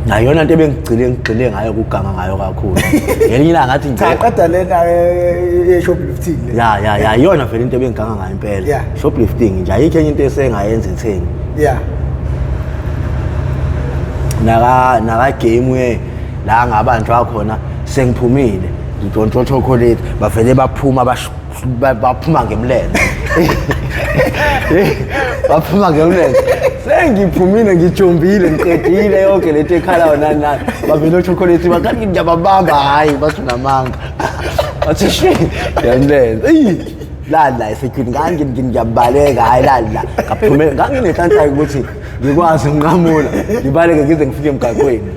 nayona into ngigcile ngayo kuganga ngayo kakhulu ngelinye ilanga ngathi ngicaqada lena shoplifting ya yona vele into ebengiganga ngayo impela shoplifting nje ayikho enye into esengayenza etheni naka game la ngabantu akhona sengiphumile ngidontsho chocolate bavele baphuma ngemlenze baphuma ngemlenze sengiphumile ngijombile ngiqedile yonke lento ekhala nani bavele chocolate bakanti ngiyababamba hayi bathi namanga bathi shi yamlenze lala security ngiyabaleka hayi lala ngaphumela nganginenhlanhla ukuthi ngikwazi ngiqhamula ngibaleke ngize ngifike emgaqweni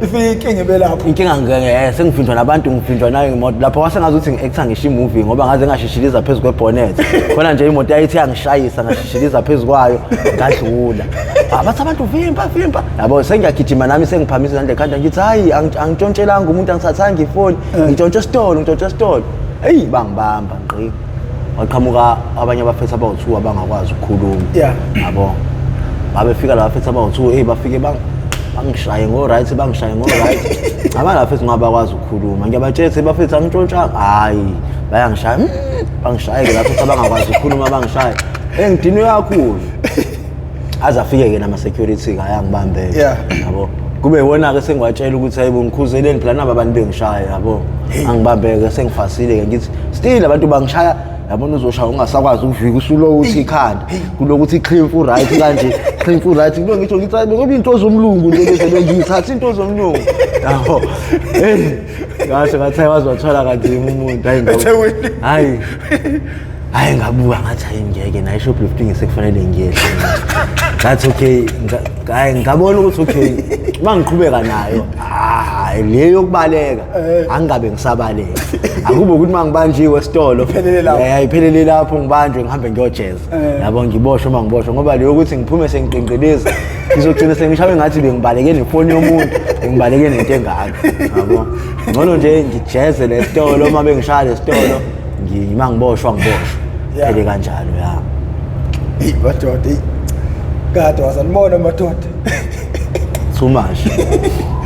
ifike inkinga belapho inkinga ngeke sengifinjwa nabantu ngifinjwa nayo imoto lapho wasengazi ukuthi ngi-actor ngisho imovie ngoba ngaze ngashishiliza phezulu kwebonnet khona nje imoto yayithi yangishayisa ngashishiliza phezulu kwayo ngadlula bathi abantu vimpa yabo sengiyagijima nami sengiphamisa izandla ekhanda ngithi hayi angitshontshela umuntu angisathangi ifoni ngitshontshe stolo hey bangibamba ngqi waqhamuka abanye abafethu abawu2 abangakwazi ukukhuluma yabo babefika la bafethu abawu2 bafike bangishaye ngo-right abanye abafethu ngabakwazi ukukhuluma ngiyabatshela bafethu angitshontshanga hayi bangishaye ke lapho abangakwazi ukukhuluma bangishaya ngidinwe kakhulu aze afike ke nama-security ayangibambela yabo kube yona-ke sengiwatshela ukuthi hayibo ngikhuzeleni phela naba abantu bengishaya yabo angibambeke sengifasile-ke ngithi still abantu bangishaya yabona uzoshaya ungasakwazi ukuvika usulo uthi ikhanda kulokuthi clean full right kanje clean full right ngisho ngithi ngoba into zomlungu nje bese ngiyithatha into zomlungu yabo ngasho ngathi wazothola kanzima umuntu hayi ngabuka ngathi hayi ngeke nayo shoplifting sekufanele ngiyehle that's okay hayi ngabona ukuthi okay mangiqhubeka nayo leyo yokubaleka angabe ngisabaleka akube ukuthi mangibanjiwe esitolo iphelele lapho ngibanjwe ngihambe ngiyojeza yabo ngiboshwe mangiboshwe ngoba leyo ukuthi ngiphume sengiqinqeleza ngizogcina sengishawe ngathi bengibaleke nefoni yomuntu ngibaleke nento engaka yabo ngcono nje ngijeze lesitolo uma bengishaya lesitolo ngimangiboshwa phele kanjalo madoda kade wasanibona madoda too much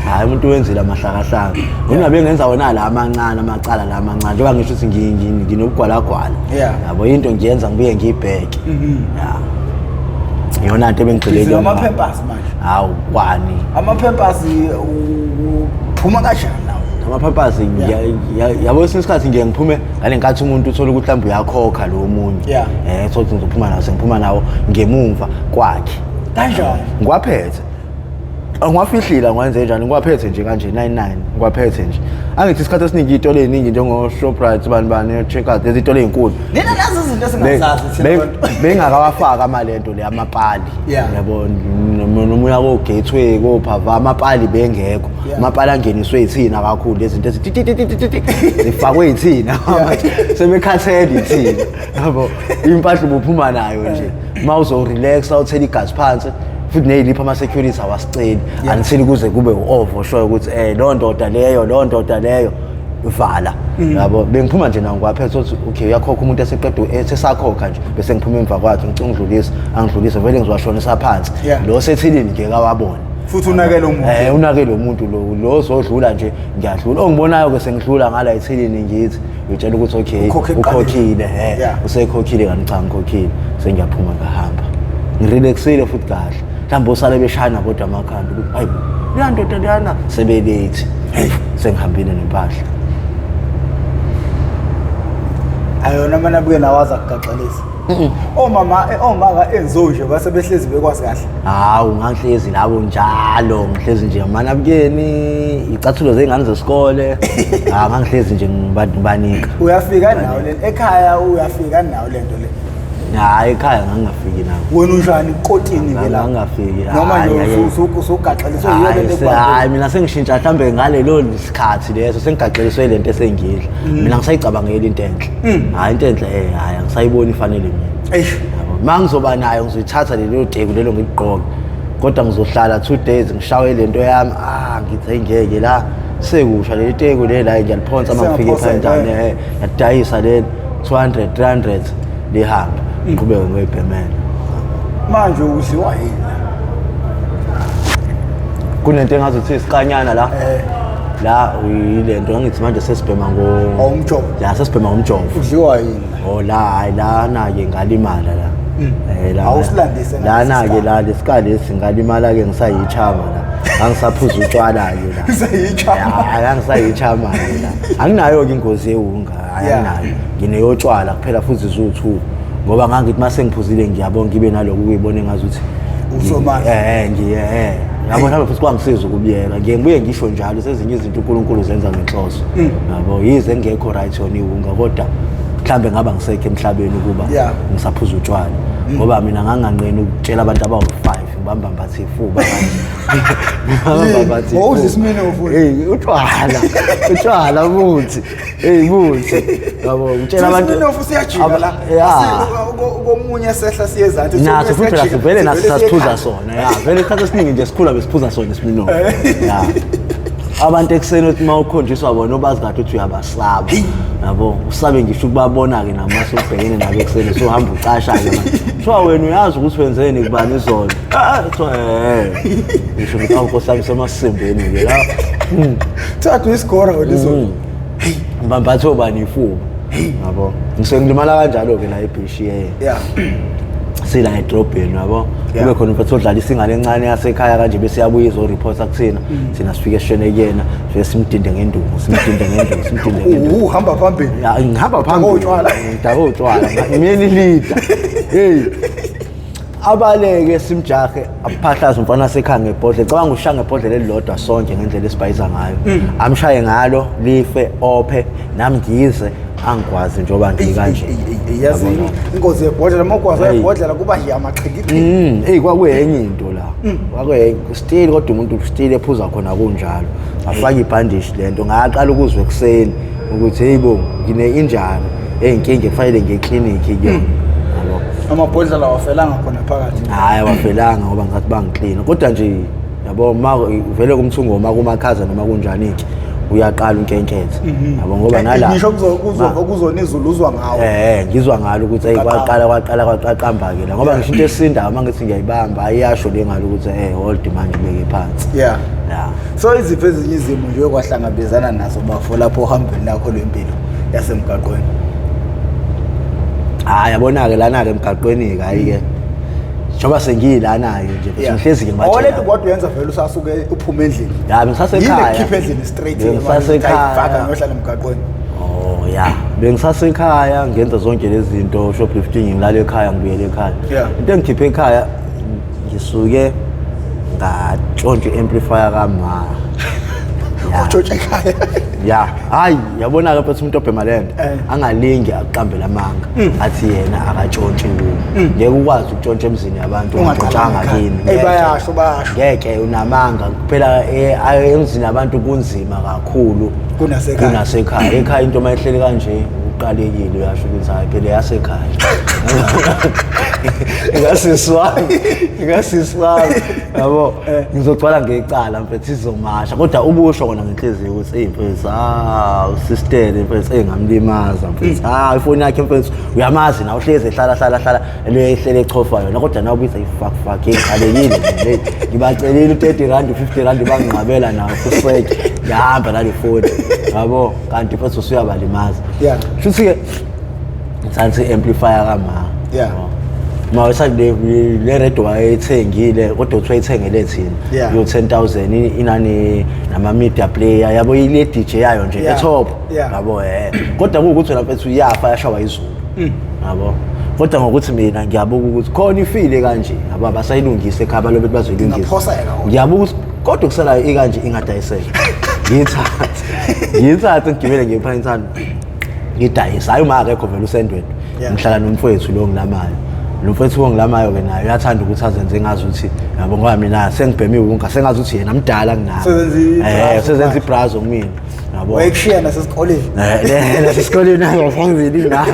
hayi umuntu wenzile amahlakahlaka ngingabe ngenza wona la amancane amacala la amancane njengoba ngisho ukuthi nginokugwalagwala yabo into ngiyenza ngibuye ngiyibheke iyona into ebengigcile kuyona ama-pampers manje hawu kwani ama-pampers uphuma kanjani nawo ama-pampers yabo esinye isikhathi ngiye ngiphume ngale nkathi umuntu uthola ukuthi mhlawumbe uyakhokha lo omunye thothi ngizophuma nawo sengiphuma nawo ngemuva kwakhe kanjani ngiwaphethe angiwafihlile ngwenze njani ngiwaphethe nje kanje 99 ngiwaphethe nje angithi isikhathi esiningi iy'tolo ey'ningi njengo-Shoprite bani check-out lezi iy'tolo ey'nkulu nina nazi izinto esingazazi bengakawafaka amalento le amapali yabo nomuya ko-Gateway ko-Phava amapali bengekho amapali angeniswe yithina kakhulu lezi zinto zifakwe yithina sebekhathele yithina yabo impahla ubuphuma nayo nje uma uzorelaxa uthela igazi phansi futhi neyilipha ama-security awasiceli anitheli kuze kube u-oversure ukuthi loo ndoda leyo vala yabo bengiphuma nje nawo ngiwaphethe ukuthi okay uyakhokha umuntu esesakhokha nje bese ngiphuma emva kwakhe ngicinga ungidlulisa angidlulisa vele ngizoshonisa phansi lo sethilini ngeke awabone futhi unakele umuntu unakele umuntu lo zodlula nje ngiyadlula ongibonayo-ke sengidlula ngala ethilini ngithi uyitshela ukuthi okay ukhokhile usekhokhile kanti cha ngikhokhile sengiyaphuma ngahamba ngirelaxile futhi kahle mhlawumbe osale beshayana kodwa amakhanda ukuthi hayi leya ndoda leyana sebelethi sengihambile nempahla ayona mana buye nawaza kugaxelisa omama enzo nje base behlezi bekwazi kahle hawu ngangihlezi labo njalo ngihlezi nje manabukeni icathulo zengane zesikole ngangihlezi nje ngibanika uyafika nawo le ekhaya uyafika nawo lento le hayi ekhaya ngangafiki nawo wena unjani Kotini ke la ngangafiki noma nje usugaxeliswe yiyo lento hayi mina sengishintsha mhlambe ngalelo sikhathi leso sengigaxeliswe lento esengidla mina ngisayicabangela into enhle hayi into enhle hayi angisayiboni ifanele mina eish uma ngizoba nayo ngizoyithatha lelo deku lelo ngigqoke kodwa ngizohlala 2 days ngishawe lento yami ngithi ngeke la sekusha leli teku lela ngiyaliphonsa uma ngifike ephantane yadayisa le 200 300 lihamba ngiqhubeke ngoyibhemela manje udliwa yini kunento engazuthi isikanyana la uyilento ngithi manje sesibhema umjovo la sesibhema umjovo udliwa yini la na-ke ngalimala la awusilandise lana-ke la lesikali lesi ngalimala-ke ngisayitshama la angisaphuza utshwala-ke la angisayitshama-ke la anginayo-ke ingozi ewunga anginayo ngineyotshwala kuphela futhi ziwu-2 ngoba ngangithi uma sengiphuzile ngiyabona ngibe nalokho ukuyibona engazuthi yabo mhlawumbe futhi kwangisiza ukubiyeka ngibuye ngisho njalo sezinye izinto uNkulunkulu zenza ngenhloso yabo yize ngekho right yona iwunga kodwa mhlambe ngaba ngisekho emhlabeni ukuba ngisaphuza utshwala ngoba mina nganganqeni ukutshela abantu abawu5 ngibamba mbathi ifuba manje bathi uzisimene ufuna utshwala buthi buthi yabo utshela abantu uzisimene usiyajika la komunye sehla siyezansi naso futhi la sivele naso sasiphuza sona vele isikhathi esiningi nje sikhula besiphuza sona isimino abantu ekuseni uthi uma ukhonjiswa bona obazi kahle ukuthi uyabasaba yabo usabe ngisho ukubabona-ke namase ubhekene nabo ekuseni sohamba ucasha-ke manje kuthiwa wena uyazi ukuthi wenzeni kubani izolo kuthiwa ngisho ukuthi awunkosi yami semasisimbeni-ke la thatha isigora wena izolo mbambathi obani ifuba yabo ngisengilimala kanjalo-ke la ebhishiyeye sila edrobheni yabo kube khona mfethu odlala isingane encane yasekhaya kanje bese yabuya izo-reporta kuthina thina sifike sishone kuyena vele simdinde ngenduku uhamba phambili ngihamba phambili ngidake utshwala ngimyeni lida abaleke simjahe aphahlaza umfana sekhaya ngebhodlela cabanga ushaya ngebhodlela elilodwa sonke ngendlela esibhayiza ngayo amshaye ngalo life ophe nami ngize angikwazi njengoba ngikanje yazi inkosi yebhodlela uma ukwazi yebhodlela kuba nje amaxhikiqhi kwakuyenye into la still kodwa umuntu still ephuza khona kunjalo afake ibhandishi lento ngaqala ukuzwe ekuseni ukuthi heyibo ngine-injury eyinkinga kufanele ngeklinikhi kuyona yabo amabhodlela wafelanga khona phakathi hayi wafelanga ngoba ngathi bangiklina kodwa nje yabo vele kumthungo uma kumakhaza noma kunjani-ke uyaqala unkenkethe yabo ngoba nala ngisho kuzonizulu uzwa ngawo ngizwa ngalo ukuthi kwaqala kwaqamba-ke la ngoba ngisho into esindayo uma ngithi ngiyayibamba ayiyasho le ngalo ukuthi hold manje ubeke phansi so iziphi ezinye izimo nje okwahlangabezana nazo bafo lapho ohambeni lakho lwempilo yasemgaqweni yabona-ke lana-ke emgaqweni-ke hayi-ke Njoba sengilana nje ngihlezi ngibatshela. Awulethe kodwa uyenza vele usasuke uphuma endlini. Ya bengisasekhaya. Yini keep endlini straight Bengisasekhaya. Faka ngohlala emgaqweni. Oh ya, bengisasekhaya ngenza zonke lezi zinto shoplifting ngilala ekhaya ngibuyele ekhaya. Into engikhiphe ekhaya ngisuke ngatshontsha i-amplifier kama. Utshontsha ekhaya. Ya, hayi yabona ke phela umuntu obhemaland angalingi aqambela amanga athi yena akatshontshe kulo. Ngeke ukwazi ukutshontsha emzini yabantu ungatshontshanga kini. Bayasho. Ngeke unamanga kuphela emzini yabantu kunzima kakhulu kunasekhaya. Ekhaya into mayihleli kanje uqalekile uyasho ukuthi hayi phela yasekhaya. Ngasiswami yabo ngizogcwala ngecala mfethu sizomasha kodwa ubusho kona ngenhliziyo ukuthi mfethu usistele mfethu engamlimaza mfethu ifoni yakhe mfethu uyamazi na uhlezi ehlala le ihlele echofa yona kodwa nawe ubiza ifuck eqalekile nje ngibacelile u30 rand u50 rand bangingcwabela nawo kusweke ngihamba nale foni yabo kanti mfethu usuyabalimaza futhi ke ngithathe amplifier kama mawesa le radio wayethengile kodwa uthwayithengele thina yo 10,000 inani nama media player yabo ile DJ yayo nje etop yabo kodwa ukuthi wena mfethu uyafa yashawa izulu yabo kodwa ngokuthi mina ngiyabuka ukuthi khona ifile kanje yabo abasayilungise ekhaya lobe bazoyilungisa ngiyabuka ukuthi kodwa kusala ikanje ingadayiseka ngiyithathe ngigibele ngephantsi ngidayisa hayi uma akekho vele usendweni ngihlala nomfowethu lo ngilamayo lo mfowethu wongilamayo ke naye uyathanda ukuthi azenze ngazi ukuthi yabo ngoba mina sengibheme Iwunga sengazi ukuthi yena mdala kunami sezenza ibrazo kumina yabo wayekushiya nasesikoleni nasesikoleni ngifangizile nami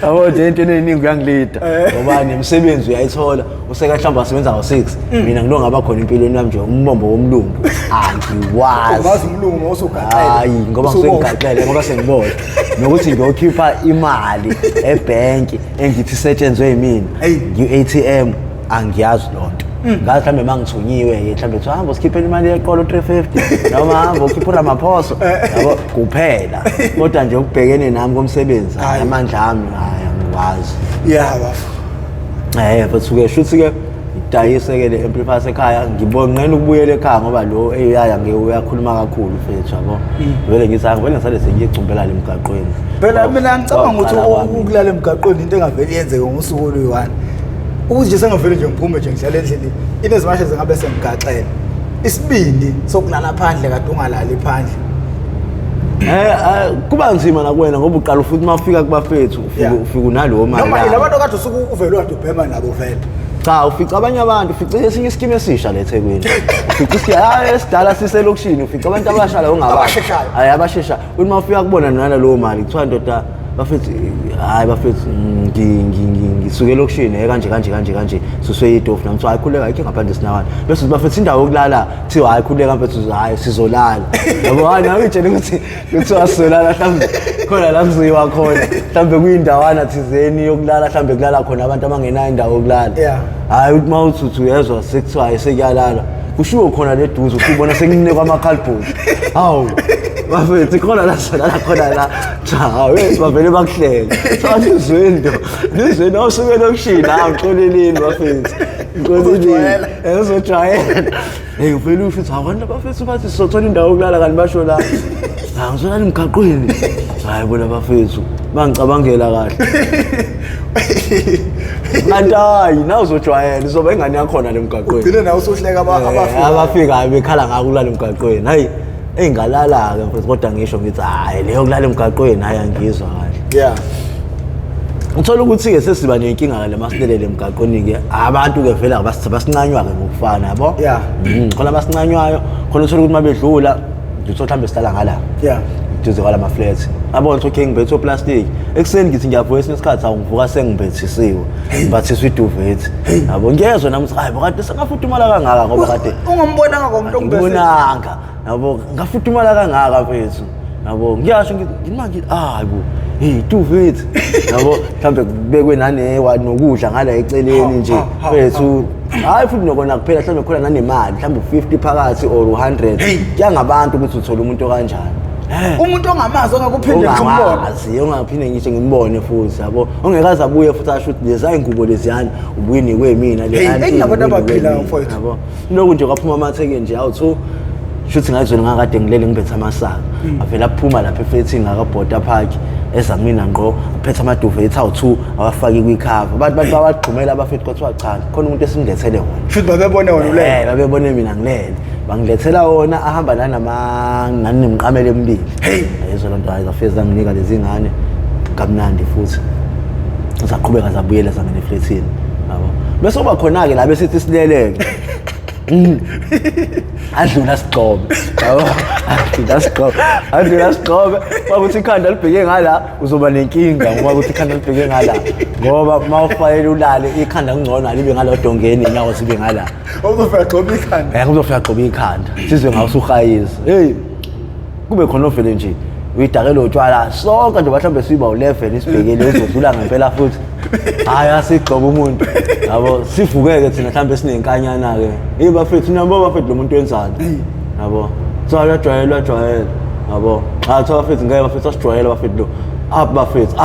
yabo nje into eningi uyangilida ngoba nemsebenzi uyayithola useka mhlawumbe asebenza ngo6 mina ngilonga abakhona empilweni yami nje umbombo womlungu angiwazi ngazi umlungu osugaxele hayi ngoba sengigaxele ngoba sengibona nokuthi ngiyokhipha imali ebank engithi setshenzwe yimina ngi-ATM angiyazi lonto ngathi mhlambe mangithunyiwe mhlambe kuthi hamba sikhiphela imali yeqolo 350 noma hamba ukhiphula amaphoso yabo kuphela kodwa nje ukubhekene nami komsebenzi amandla ami hayi angikwazi bathuke shuthi ke idayise ke le amplifier sekhaya ngibonqena ukubuyela ekhaya ngoba lo eyaya ngeke uyakhuluma kakhulu mfethu yabo vele ngisanga vele ngisale sengiyicumbela le mgaqweni phela mina ngicabanga ukuthi ukulala emgaqweni into engaveli yenzeke ngosuku olu1 ukuthi nje sengavele nje ngiphume nje ngihlala endlini into ezimashe zingabe sengigaxele isibindi sokulala phandle kade ungalali phandle kuba nzima nakuwena ngoba uqala futhi mafika kubafethu ufika unalowo mali noma labantu kade usuku uvele wadubhema nabo vele cha ufica abanye abantu ufica esinye iskime esisha leThekwini ufica isikaya esidala siselokishini ufica abantu abasha la ongabasheshayo abashesha uthi mafika kubona nalowo mali kuthiwa ndoda bafethu hayi bafethu ngisuke lokishini kanje suswe itofu namthiwa ayikhuleka ayikho ngaphandle sinawana bese bafethu indawo yokulala kuthiwa hayi khuleka mfethu hayi sizolala yabo hayi nawe utshela ukuthi kuthiwa sizolala mhlawumbe khona la kuziwa khona mhlawumbe kuyindawana thizeni yokulala mhlawumbe kulala khona abantu abangenayo indawo yokulala hayi uthi mawuthuthu uyezwa sekuthiwa hayi sekuyalala kushiwo khona le duze usubona sekunine kwamakhalibhodi hawu bafethu khona la solala khona la cha wethu bavele bakuhlele sathi izwendo awusuke lokishini awuxoleleni bafethu ngolilini ezojwayela uvele ufithi abantu bafethu bathi sizothola indawo yokulala kanti basho la ngizolala emgaqweni hayi bona bafethu bangicabangela kahle Mantayi nawuzojwayela izoba ingane yakhona lemgaqweni ugcine nawe usuhleka abafika bekhala ngako kulala emgaqweni hayi engalala ke mfethu kodwa ngisho ngithi hayi leyo kulala emgaqweni hayi angizwa kahle uthola ukuthi ke sesiba nenkinga le masilele emgaqweni ke abantu ke vela abasincanywa ke ngokufana yabo khona abasincanywayo khona uthola ukuthi mabedlula ngithola mhlambe sihlala ngala duze kwala ma-flats abona ukuthi okay ngibethe oplastic ekuseni ngithi ngiyavuka esinye isikhathi awungivuka sengibethisiwe ngibathiswa iduvethi yabo ngiyezwa nami ukuthi hayi kade sengafuthumala kangaka ngoba kade ungambonanga komuntu ongibonanga yabo ngafuthumala kangaka mfethu yabo ngiyasho ngithi manje hayi bo iduvethi yabo mhlambe kubekwe nanewa nokudla ngala eceleni nje mfethu hayi futhi nokona kuphela mhlambe khona nanemali mhlambe 50 phakathi or 100 kuyangabantu ukuthi uthola umuntu kanjani umuntu ongamazi ongakuphinde umbone ongaphinde ngisho ngimbone futhi yabo ongekaze abuye futhi asho ukuthi lezi ingubo leziyana ubuyini kwemina le anti nabantu abaphila mfowethu yabo lokho nje kwaphuma amatheke nje awuthu shuthi ngazweni ngakade ngilele ngiphethe amasaka avela aphuma lapha efetini ngakabhoda park ezamina ngqo aphethe amaduve ethi awu2 awafaki kwikhava abantu bawagqumela abafethu kwathiwa cha khona umuntu esingilethele wona shuthi babebone wona ulele babebone mina ngilele bangilethela wona ahamba nanemqamelo emibili yezo lonto ayizafeza nginika lezi ngane kamnandi futhi uzaqhubeka zabuyela zangene efletini yabo bese kuba khona ke la bese sithi sileleke adlula sigcobe yabo adlula sigcobe ukuthi ikhanda libheke ngala uzoba nenkinga ngoba ukuthi ikhanda libheke ngala ngoba mawufayela ulale ikhanda ngcono libe ngala odongeni inyawo sibe ngala uzofika gcoba ikhanda uzofika gcoba ikhanda sizwe ngawo usugayisa kube khona ovele nje uyidakela utshwala sonke nje mhlawumbe siba u11 isibhekele uzodlula ngempela futhi hayi asigcoba umuntu yabo sivukeke thina mhlawumbe sinenkanyana ke bafethu nabo bafethu lo muntu wenzani yabo sayajwayela yabo cha bafethu ngeke bafethu asijwayela bafethu lo bafethu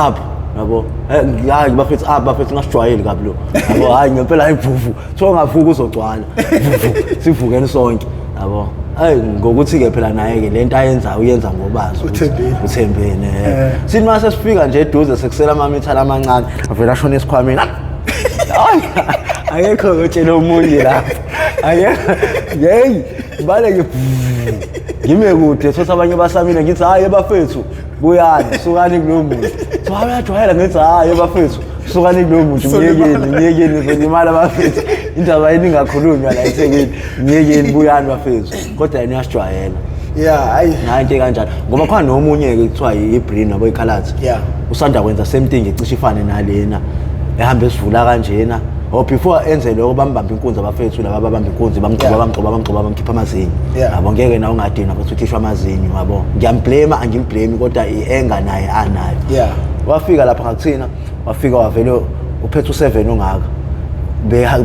yabo hayi bafethu bafethu ngasijwayeli kabi lo yabo hayi ngempela hayivuvu so ngavuka uzogcwala sivukeni sonke yabo ngokuthi ke phela naye ke lento ayenza uyenza ngobazi uthembene sithi mase sifika nje eduze sekusela amamitha amancane avela ashona esikhwameni ayekho utshela umunye lapha ayekho bale ngime kude sothi abanye basamina ngithi hayi bafethu buyani sukani kulo muntu so bayajwayela ngithi hayi bafethu sukani kulo muntu ngiyekeni zonimala bafethu indaba yini ngakhulunywa la eThekwini ngiyekeni buyani bafethu kodwa yena uyasijwayela hayi into kanjalo ngoba khona nomunye ke kuthiwa iBreen nabo iKhalathi usanda kwenza same thing ecishe ifane nalena ehamba esivula kanjena before enze lokho bambamba inkunzi abafethu laba babamba inkunzi bamgcoba bamkhipha amazinyo yabo ngeke na ungadina ukuthi ukhishwa amazinyo yabo ngiyamblame angimblame kodwa ienga naye anayo wafika lapha ngakuthina wafika wavele uphethe u7 ongaka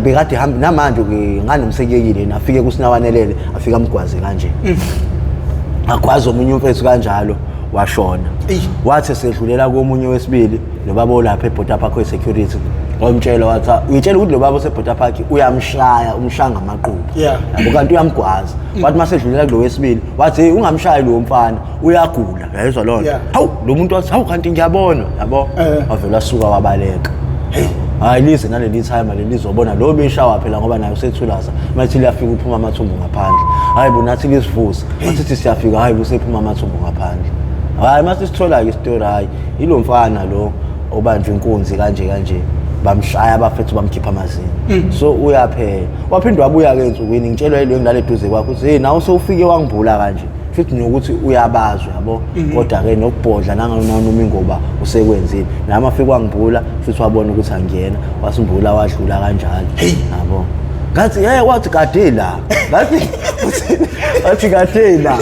bekade hamba namanje ke nganemsekekile nafike kusinawanelele afika amgwaze kanje akwazi omunye umfethu kanjalo washona wathi sedlulela komunye wesibili nobaba olapha eBoda Park we-security ngomtshela wathi uyitshela ukuthi lo baba oseBoda Park uyamshaya umshanga amaqhubu yabo kanti uyamgwaza wathi mase edlulela kulo wesibili wathi ungamshayi lo mfana uyagula yayizwa lona hawu lo muntu wathi hawu kanti ngiyabona yabo wavela asuka wabaleka hayi lize naleli time lelizobona lo beshawa phela ngoba nayo sethulaza mathi liyafika uphuma amathumbu ngaphandle hayi bonathi lisivusa bathi siyafika hayi busephuma amathumbu ngaphandle hayi mase sithola istory hayi ilo mfana lo obanjwe inkunzi kanje bamshaya abafethu bamkhipha amazinyo so uyaphela waphindwa wabuya ke ensukwini ngitshelwa yilo ngilale eduze kwakho uthi nawe sowufike wangibhula kanje futhi nokuthi uyabazwa yabo kodwa ke nokubhodla noma ingoba usekwenzile nami afike wangibhula futhi wabona ukuthi angiyena wasimbula wadlula kanjalo yabo ngathi wathi kade la ngathi kade la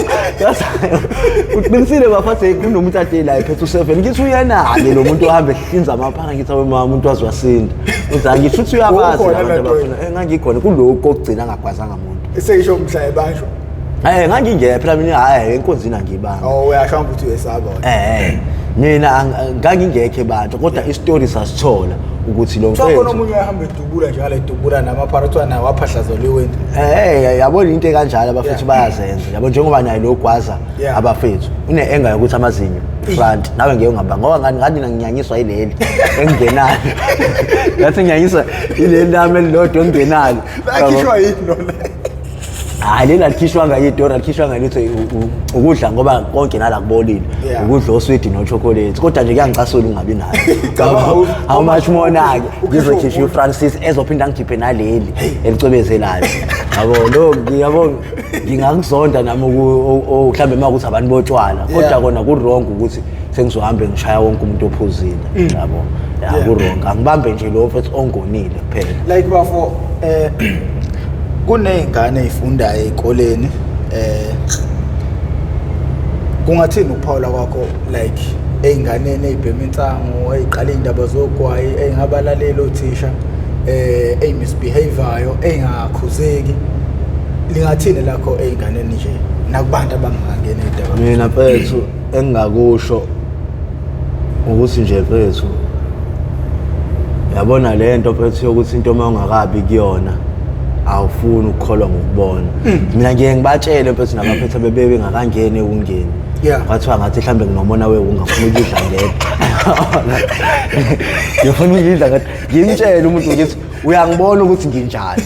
uqinisile bafathi kunomuntu ade la ephethe u7 ngithi uyenale lo muntu ohamba ehlinza amaphanga ngithi mama umuntu waziwasinda uza ngithi uthi uyabazi abantu bafuna ngangikhona kuloko okugcina ngagwazanga umuntu eseyisho umhla ebanjwa ngangingephi phela mina hayi enkonzini angibanga uyasho ukuthi uyesaba mina ngangingekho ebantu kodwa istory sasithola ukuthi lo mfethu khona umunye ehamba edubula nje ngale edubula namaparathwa nawo waphahlaza liwendo yabona into ekanjalo abafethu bayazenza yabo njengoba naye lo gwaza abafethu enga yokuthi amazinyo front nawe ngeke ungabanga ngoba ngani nginyanyiswa yileli engingenalo ngathi nginyanyiswa yileli nami elilodwa engingenalo bakhishwa yini lona hayi lela likhishwa ngayidora likhishwa ngalitho ukudla ngoba konke nala kubolile ukudla oswidi no chocolate kodwa nje kuyangicasula ungabi nayo how much more nake ngizokhishwa uFrancis ezophinda ngikhiphe naleli elicwebezelayo yabo ngingakuzonda nami mhlawumbe makuthi abantu botshwala kodwa kona ku wrong ukuthi sengizohambe ngishaya wonke umuntu ophuzile yabo ku wrong angibambe nje lo mfethu ongonile kuphela like bafo kuneyingane ezifunda ezikoleni kungathini ukuphawula kwakho like einganeni ezibhema insango eziqala indaba zogwayi engabalaleli othisha emisbehavior engakhuzeki lingathini lakho einganeni nje nakubantu abangangena edakamizweni. Mina mfethu engingakusho ukuthi nje mfethu yabona lento mfethu yokuthi into uma ungakabi kuyona awufuni ukukholwa ngokubona. Mina ngiye ngibatshele mfethu nabaphethe bebebe ngakangena ewungeni. Kwathiwa ngathi mhlambe nginomona wewunga ngifuna ukudla ngedwa. Ngifuna ukudla ngathi ngimtshele umuntu ukuthi uyangibona ukuthi nginjani.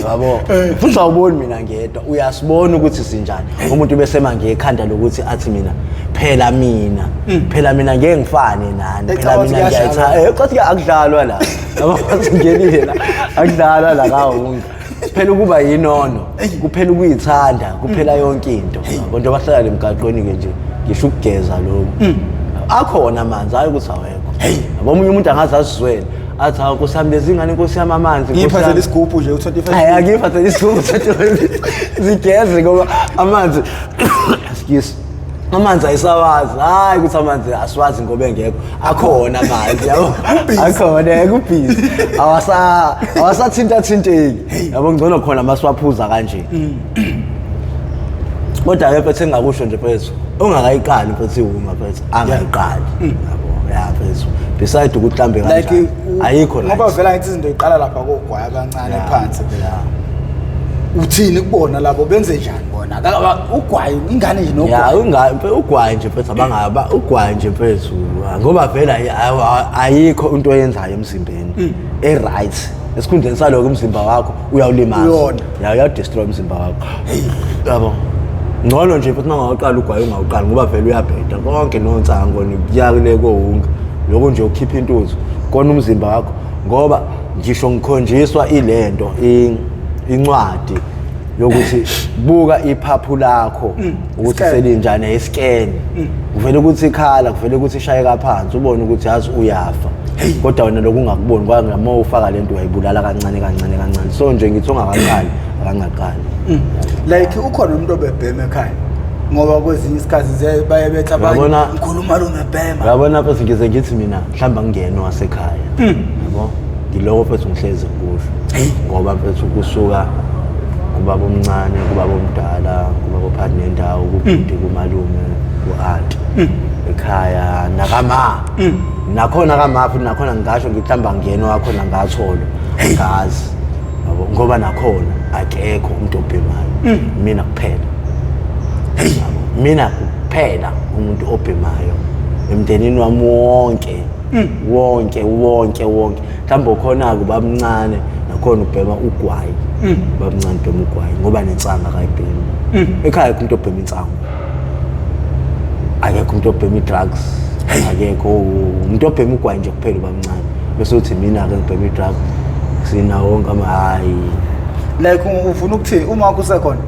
Yabo. Futhi awuboni mina ngedwa uyasibona ukuthi sinjani. Umuntu bese mangekhanda lokuthi athi mina phela mina ngeke ngifane nani. Phela mina ngiyayithatha. Kodwa akudlalwa la. Abafazi ngenile la. Akudlalwa la kawunga. Kuphela ukuba yinono, kuphela ukuyithanda, kuphela yonke into. Abantu abahlala emgaqweni ke nje ngisho ukugeza lokho. Akhona amanzi hayi ukuthi awekho. Yabo omunye umuntu angazazizwela athi hawu kusami lezingane inkosi yami amanzi ngiphathele isigubhu nje u25. Hayi ngiphathele isigubhu zigeze ngoba amanzi excuse amanzi ayisawazi hayi ukuthi amanzi asiwazi ngoba engekho akhona amanzi yabo akhona kubhizi awasathinta thinteki yabo ngcono khona maswaphuza kanje. Kodwa ke mfethu engakusho nje mfethu ungakayiqali mfethu iwunga mfethu angayiqali yabo ya mfethu beside ukuthi mhlambe kanjani ayikho la ngoba vela ngithi izinto iqala lapha kogwaya kancane phansi uthini kubona labo benze njani bona ugwayi ingane nje nogwayi ya ugwayi nje mfethu abangaba ugwayi nje mfethu ngoba vela ayikho into oyenzayo emzimbeni right esikhundleni saloko umzimba wakho uyawulimaza uyadestroy umzimba wakho yabo. Ngcono nje futhi mangaqala ugwayi ungawuqali ngoba vele uyabheda konke nonsango nikuyakule kowunga lokho nje ukhipha intuthu kona umzimba wakho ngoba ngisho ngikhonjiswa ilento incwadi yokuthi buka iphaphu lakho ukuthi selinjani iscan kuvela ukuthi ikhala kuvela ukuthi ishayeka phansi ubone ukuthi yazi uyafa kodwa wena lokungakuboni kwangama ufaka lento uyayibulala kancane so nje ngithi ungakaqali akangaqali. Like ukhona umuntu obebhema ekhaya ngoba kwezinye isikhathi baye bethi abanye ngikhuluma lo ngebhema yabona mfethu ngize ngithi mina mhlamba ngene wasekhaya yabo ngiloko mfethu ngihlezi kusho ngoba mfethu kusuka kubaba omncane kubaba omdala kubaba ophathi nendawo kubhuti kumalume ku-aunt ekhaya nakama nakhona kama futhi nakhona ngisho ngihlamba ngene wakhona ngatholo ngazi yabo ngoba nakhona akekho umuntu obhemayo mina kuphela umuntu obhemayo emndenini wami wonke mhlawumbe ukhona kubamncane nakhona ubhema ugwayi babamncane ubhema ugwayi ngoba nensanga akayibhemi ekhaya umuntu obhema insango akekho umuntu obhema drugs akekho umuntu obhema ugwayi nje kuphela ubamncane bese uthi mina ke ngibhema drugs sina wonke hayi like ufuna ukuthini uma kusekhona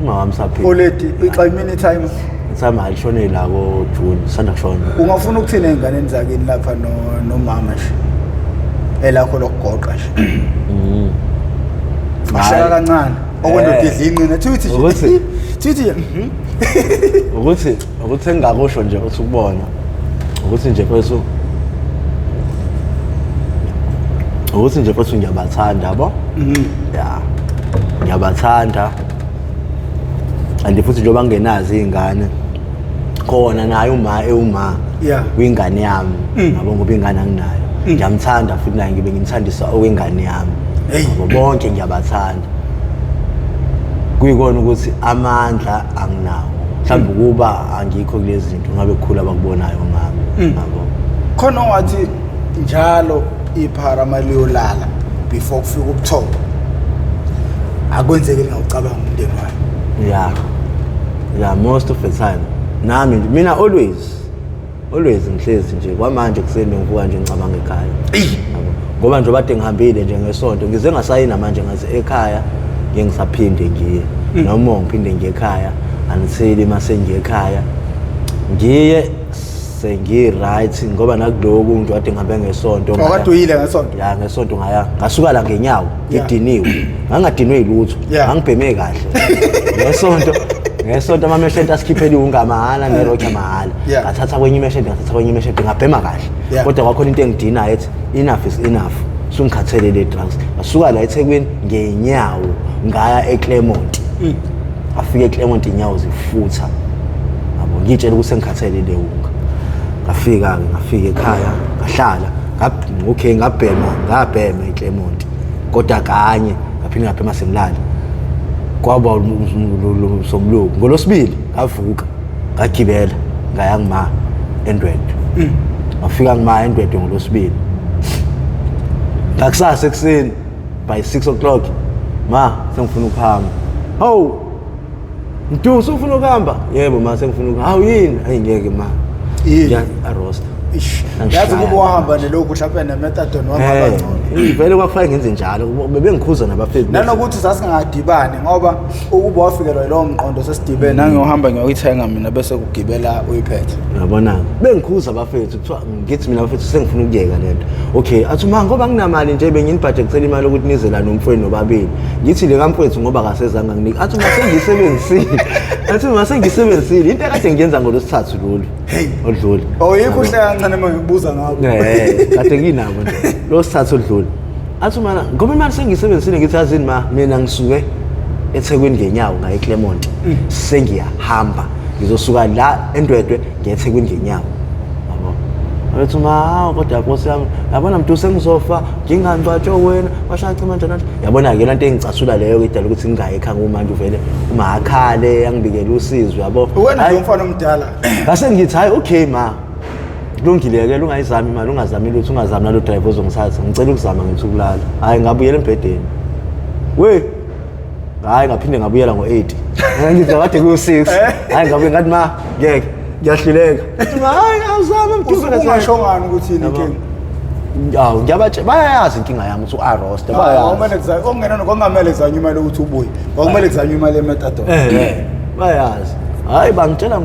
wami saphila already ixayimini time Sama alishone la ko June sanda kushona. Ungafuna ukuthina enganeni zakini lapha nomama nje. Elakho lokugoqa nje. Ashaya kancane. Okwenda idlinqina thithi. Thithi. Ukuthi engakusho nje uthi ukubona. Ukuthi nje phezulu. Ukuthi nje phezulu ngiyabathanda yabo. Ya. Ngiyabathanda. Andi futhi njengoba ngenazi izingane khona naye uma kwingane yami yabo ngoba ingane anginayo ngiyamthanda futhi naye ngibe ngimthandisa okwengane yami ngoba bonke ngiyabathanda kuyikona ukuthi amandla anginawo mhlawumbe kuba angikho kulezi zinto ngabe kukhula abakubonayo ngami yabo khona wathi njalo iphara maliyolala before kufika ubuthongo akwenzeke ngawucabanga umndeni wayo yeah most of the time nami mina always ngihlezi nje kwamanje kuseni ngivuka nje ngicabanga ekhaya ngoba nje bade ngihambile nje ngesonto ngize ngasayina manje ngathi ekhaya ngisaphinde ngiye noma ngiphinde ngiye ekhaya anitheli mase ngiye ekhaya ngiye sengi right ngoba nakuloku nje wade ngihambe ngesonto wakaduyile ngesonto ya ngesonto ngasuka la ngenyawo ngidiniwe ngangadinwe ilutho ngangibheme kahle ngesonto amameshente asikhiphela ungamahala nerokha mahala ngathatha kwenye imeshente ngabhema kahle kodwa kwakhona into engidina ethi enough is enough sungikhathelele drugs ngasuka la eThekwini ngenyawo ngaya eClermont afike eClermont inyawo zifutha yabo ngitshela ukuthi sengikhathele le Ewunga ngafika ekhaya ngahlala okay ngabhema eClermont kodwa kanye ngaphinde ngabhema sengilala kwaba somluku ngolosibili ngavuka ngagibela ngaya ngima eNdwedwe ngafika ngima eNdwedwe ngolosibili ngakusasa ekseni by 6 o'clock ma sengifuna ukuhamba hawu Mntu usufuna ukuhamba yebo ma sengifuna ukuhamba hawu yini ayingeke ma ya arosta yazi kuba wahamba nelokhu mhlawumbe nemetadon wangaba ngcono vele kwakufanele ngenze njalo bebengikhuza nabafethu nanokuthi sasingadibani ngoba ukuba wafikelwa yilowo mqondo sesidibene nangiyohamba ngiyithenga mina bese kugibela uyiphethe yabona bengikhuza abafethu kuthiwa ngithi mina abafethu sengifuna ukuyeka lento okay athi ma ngoba nginamali nje bengini-budgetisela imali ukuthi nize la nomfweni nobabili ngithi le kamfowethu ngoba kasezanga nginika athi masengiyisebenzisile into ekade ngiyenza ngolosithathu lolu odlule yikho uhle kancane uma ngibuza ngabo kade nginabo nje lo sithathu odlule athi mana ngoba imali sengiyisebenzisile ngithi yazini ma mina ngisuke eThekwini ngenyawo ngaye eClermont sengiyahamba ngizosuka la eNdwedwe ngiye eThekwini ngenyawo yabo athi ma kodwa Nkosi yami yabona mntu sengizofa ngingangcwatshwa wena washacha manje nathi yabona ke lento engicasula leyo idala ukuthi ngingaye ekhaya manje uvele uma akhale angibikele usizo yabo wena nje umfana omdala base ngithi hayi okay ma kulungile-ke lungayizami imali ungazami lutho ungazami nalo driver ozongithatha ngicela ukuzama ngithi ukulala hayi ngabuyela embhedeni hayi ngaphinde ngabuyela ngo-8 ngithi kade kuyo-6 hayi ngabuye ngathi ma ngeke ngiyahluleka athi ma hayi awuzama mntuungashongani ukuthi yini inkinga awu bayayazi inkinga yami ukuthi u-arosta kwakungamele kuzanywe imali ukuthi ubuye kwakumele kuzanywe imali emetadon bayayazi hayi bangitshela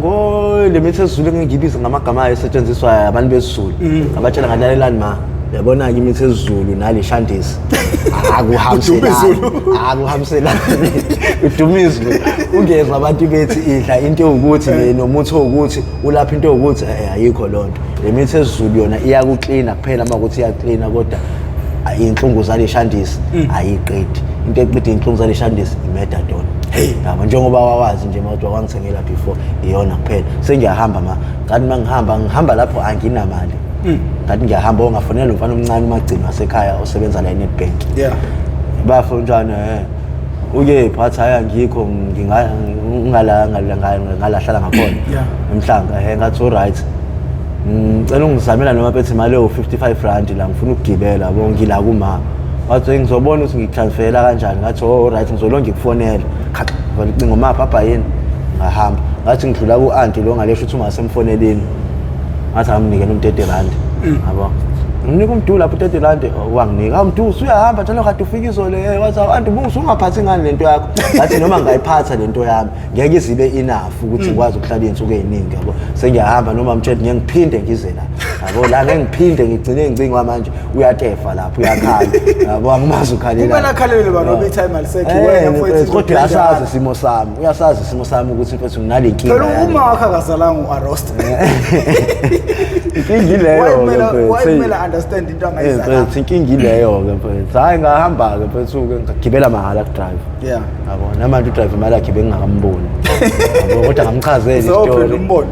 le mithi esiZulu engiyibiza ngamagama ayesetshenziswa abantu besiZulu ngabatshela ngalalelani ma yabona-ke imithi esiZulu nale shandisi akuhambiselani udumizwe ungeza abantu bethi idla into ewukuthi nomuthi owukuthi ulapha into ewukuthi ayikho loo nto le mithi esiZulu yona iyakuklina kuphela uma ukuthi iyaklina kodwa iy'nhlungu zale shandisi ayiqedi into eqeda iy'nhlungu zale shandisi imetadon yabo njengoba wawazi nje mawuthi wangithengela before iyona kuphela sengiyahamba ma kanti uma ngihamba lapho anginamali kanti ngiyahamba ongafonela umfana omncane umagcini wasekhaya osebenza la eNetbank bafo njani uke phatha haya ngikho ngalahlala ngakhona emhlanga ngathi alright ngicela ungizamela noma bethi imali ewu-55 rand la ngifuna ukugibela yabo ngila kuma wathi ngizobona ukuthi ngitransfera kanjani ngathi alright ngizolonga ngikufonela vele ucingo ma papa yini ngahamba ngathi ngidlula ku-anti lo ngalesho ukuthi ungasemfoneleni ngathi anginikela u-30 rand yabo nginika umntu lapho u-30 rand wanginika umntu usuyahamba njalo kade ufika izole wathi anti usungaphathi ngani lento yakho ngathi noma ngayiphatha lento yami ngeke izibe enough ukuthi ngikwazi ukuhlala iy'nsuku ey'ningi yabo sengiyahamba noma mtshela ngeke ngiphinde ngize la yabo la ngeke ngiphinde ngigcine ngicingwa manje uyatefa lapho uyakhala yabo angimazi ukhalela kumele akhalele bani ngoba i-time alisekho wena mfowethu kodwa uyasazi isimo sami ukuthi mfethu nginale nkinga phela uma wakho akazalanga u-arosta inkinga ileyo kumele understand into angayizala inkinga ileyo-ke mfethu hayi ngahamba-ke mfethu-ke ngagibela mahhala kudrive yabo namanje udrive imali yakhe bengingakamboni yabo kodwa ngamchazela isitori umboni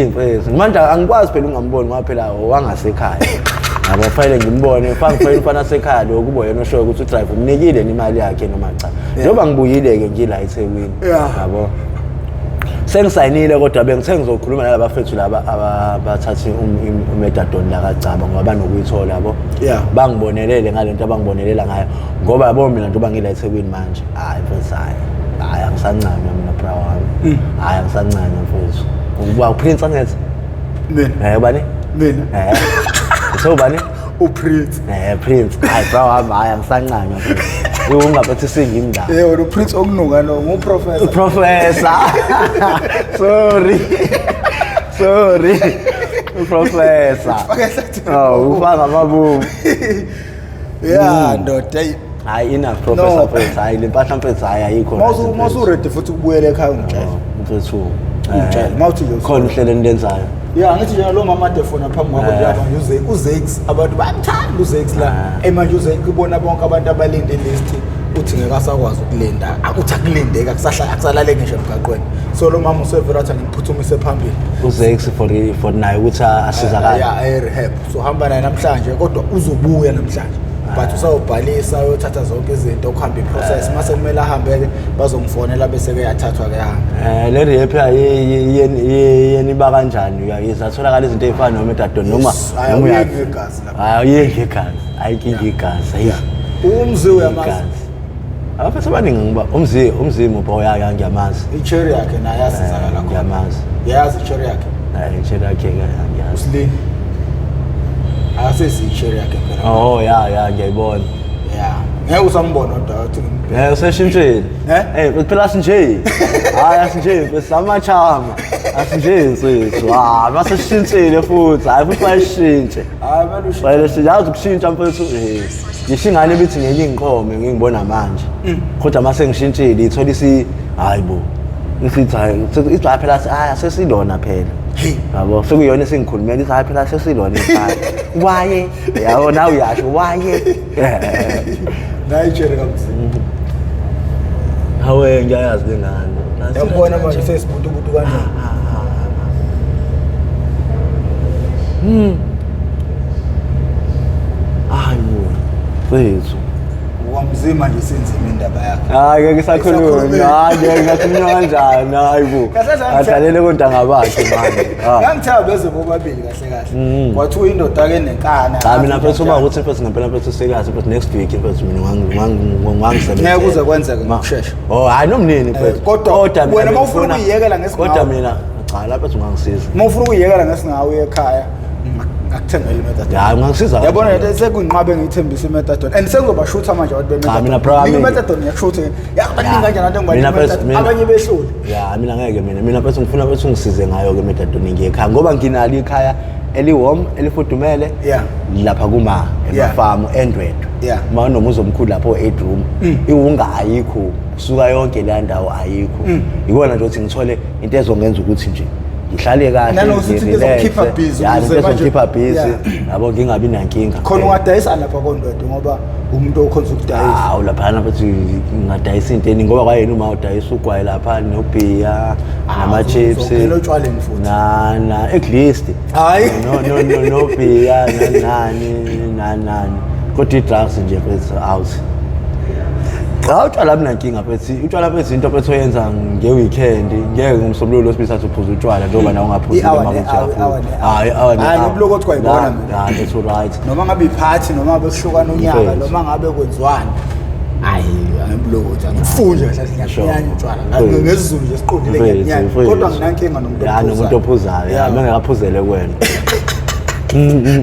mfethu manje angikwazi phela ungamboni ngoba phela wangasekhaya yabo fanele ngimbone fanele umfana asekhaya lo kubo yena oshoyo ukuthi udrive umnikile imali yakhe noma cha njengoba ngibuyile-ke ngila eThekwini yabo sengisayinile kodwa bengithe ngizokhuluma nalaba bafethu laba abathathe umetadon la kaCaba ngoba banokuyithola yabo bangibonelele ngalento abangibonelela ngayo ngoba yabo mina njengoba ngila eThekwini manje hayi mfethu hayi angisancane mina bra wami hayi angisancane mfethu ukuba uPrince angithi mina bani mina sobani uPrince Prince hayi bra wami hayi angisancane mfethu ungabethi singimda wena uPrince okunuka no uprofessor sorry uprofessor ufaka amabubu ndoda hayi ina professor Prince hayi le mpahla mfethu hayi ayikho mawusu ready futhi ukubuyela ekhaya ungitshela mfethu mawuthi khona uhlelo nilenzayo Yeah, ngithi nje lo mama telefone phambi kwakho nje uZex abantu bayathanda uZex la manje uZex ubona bonke abantu abalinde list uthi ngeke asakwazi ukulinda akuthi akulindeka akusalale ngisho emgaqweni so lo mama useverathi ngiphuthumise phambili uZex for naye ukuthi asizakala yeah rehab so hamba naye namhlanje kodwa uzobuya namhlanje but usawubhalisa uyothatha zonke izinto ukuhamba iprocess mase kumele ahambe ke bazomfonela bese ke yathathwa ke hamba le rehab yeni ba kanjani uyayizatholakala izinto ezifana nometadone noma uyengegazi lapha ayengegazi ayinkinga igazi ayi umzi uyamazi abafethu abaningi ngiba umzimo ubho yaka ngiyamazi icherry yakhe naye yasizakala khona ngiyamazi yazi icherry yakhe icherry yakhe ngiyazi usilini asesi icherry yakhe phela oh ya ngiyayibona yeah ngeke usambona kodwa uthi useshintshile phela asinje hayi asinje besamachama asinje insizwa baseshintshile futhi hayi futhi bayishintshe bayishintshe ukushintsha mfethu ngishingane bithi ngeke ngiqome ngibona manje kodwa mase ngishintshile ithola hayibo isithi hayi ithi phela sesilona phela yabo sekuyona esingikhulumela ithi hayi phela sesilona ekhaya waye yabo nawe uyasho waye nayijere kamsi hawe ngiyayazi lengane yabona manje sesibutubutu kanjani hayibo wethu wamzima nje senzima indaba yakhe hayi ngeke sakhuluma hayi ngeke ngakhuluma kanjani hayibo adlalele kontanga bakhe manje ngangithaba beze bobabili kahle kahle kwathiwa indoda ke nenkana cha mina mfethu uma ukuthi mfethu ngempela mfethu sekazi mfethu next week mfethu mina ngangisebenza ngeke kuze kwenzeke ngokusheshsha oh hayi nomnini mfethu kodwa wena mawufuna ukuyekela ngesingawo kodwa mina cha lapha ungangisiza mawufuna ukuyekela ngesingawo ekhaya akuthengele imetadone hayi ungangisiza yabona into sekunqabe ngiyithembisa imetadone and sengizobashutha manje abantu bemetadone imetadone yakushuthe yabaningi kanjani abantu engibathi abanye behlule ya mina ngeke mina mfethu ngifuna mfethu ungisize ngayo ke imetadone ngiyekhaya ngoba nginalo ikhaya eliwarm elifudumele lapha kuma emafamu endwedwe uma unomuzi omkhulu lapho 8 room Iwunga ayikho kusuka yonke le ndawo ayikho ikona nje ukuthi ngithole into ezongenza ukuthi nje ngihlale kahle nanokuthi into ezokhipha busy ukuze busy yabo ngingabi nankinga khona ungadayisa lapha kondwedwe ngoba umuntu okhonza ukudayisa hawu lapha bathi ngingadayisa into eningi ngoba kwayena uma udayisa ugwayi lapha nobhiya nama chips elotshwaleni futhi na at least hayi no bhiya nani kodwa i-drugs nje mfethu out cha utshwala mina nkinga mfethu utshwala mfethu into mfethu oyenza nge-weekend ngeke ngumsombululo osibisa uphuza utshwala njengoba nawe ungaphuzi hayi nobuloko othi kwayibona mina that's all right noma ngabe iphathi noma ngabe kuhlukana unyaka noma ngabe kwenziwani hayi angibuloko othi angifunje kahle ngiyanyanya utshwala ngesizulu nje siqondile ngiyanyanya kodwa nginankinga nomuntu ophuzayo mina ngikaphuzele kwena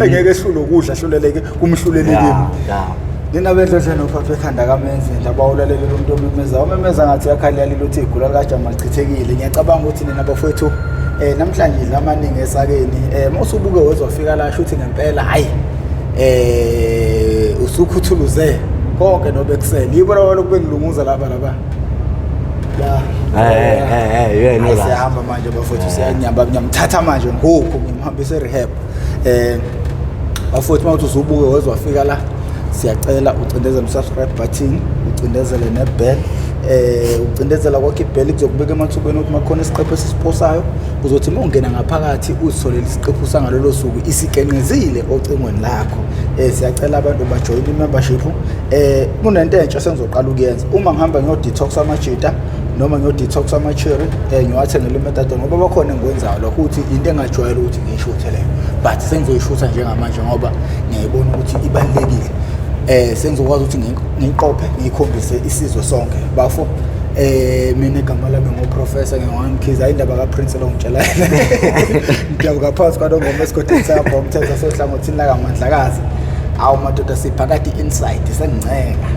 engeke ehlule ukudla hluleleke kumhluleli kimi nina bedlodla nophathe ekhanda kamenzi ndaba ulalele lo muntu omemeza ngathi yakhala yalilo uthi igula likajama lichithekile ngiyacabanga ukuthi nina bafowethu namhlanje lamaningi esakeni mawusubuke wezofika la shuthi ngempela hayi usukhuthuluze konke nobekusele yibona lokube ngilunguza lapha yena siyahamba manje bafowethu siyanyamthatha manje ngopho ngimhambise erehab bafowethu mawuthi usubuke wezofika la siyacela ucindezele subscribe button ucindezele nebell ucindezela konke ibell kuzokubeka emathubeni ukuthi makhona isiqephu esisiposayo uzothi mawungena ngaphakathi uzitholele isiqephu sangalelo suku isikenqezile ocingweni lakho siyacela abantu bajoin i-membership kunento entsha sengizoqala ukuyenza uma ngihamba ngiyo-detox amajita noma ngiyo-detox ama-cherry ngiwathengele imetadone ngoba bakhona engikwenzayo lokho ukuthi into engajwayele ukuthi ngiyishuthe leyo but sengizoyishutha njengamanje ngoba ngiyayibona ukuthi ibalulekile sengizokwazi ukuthi ngiqophe ngikhombise isizwe sonke bafo mina igama lami ngoprofessor ngingwamkhiza hayi indaba kaPrince lo ngitshela ngiyaba ngaphansi kwanongoma esigodini sakho umthetho sohlangothini la kaMandlakazi awu madoda siphakathi inside senginceka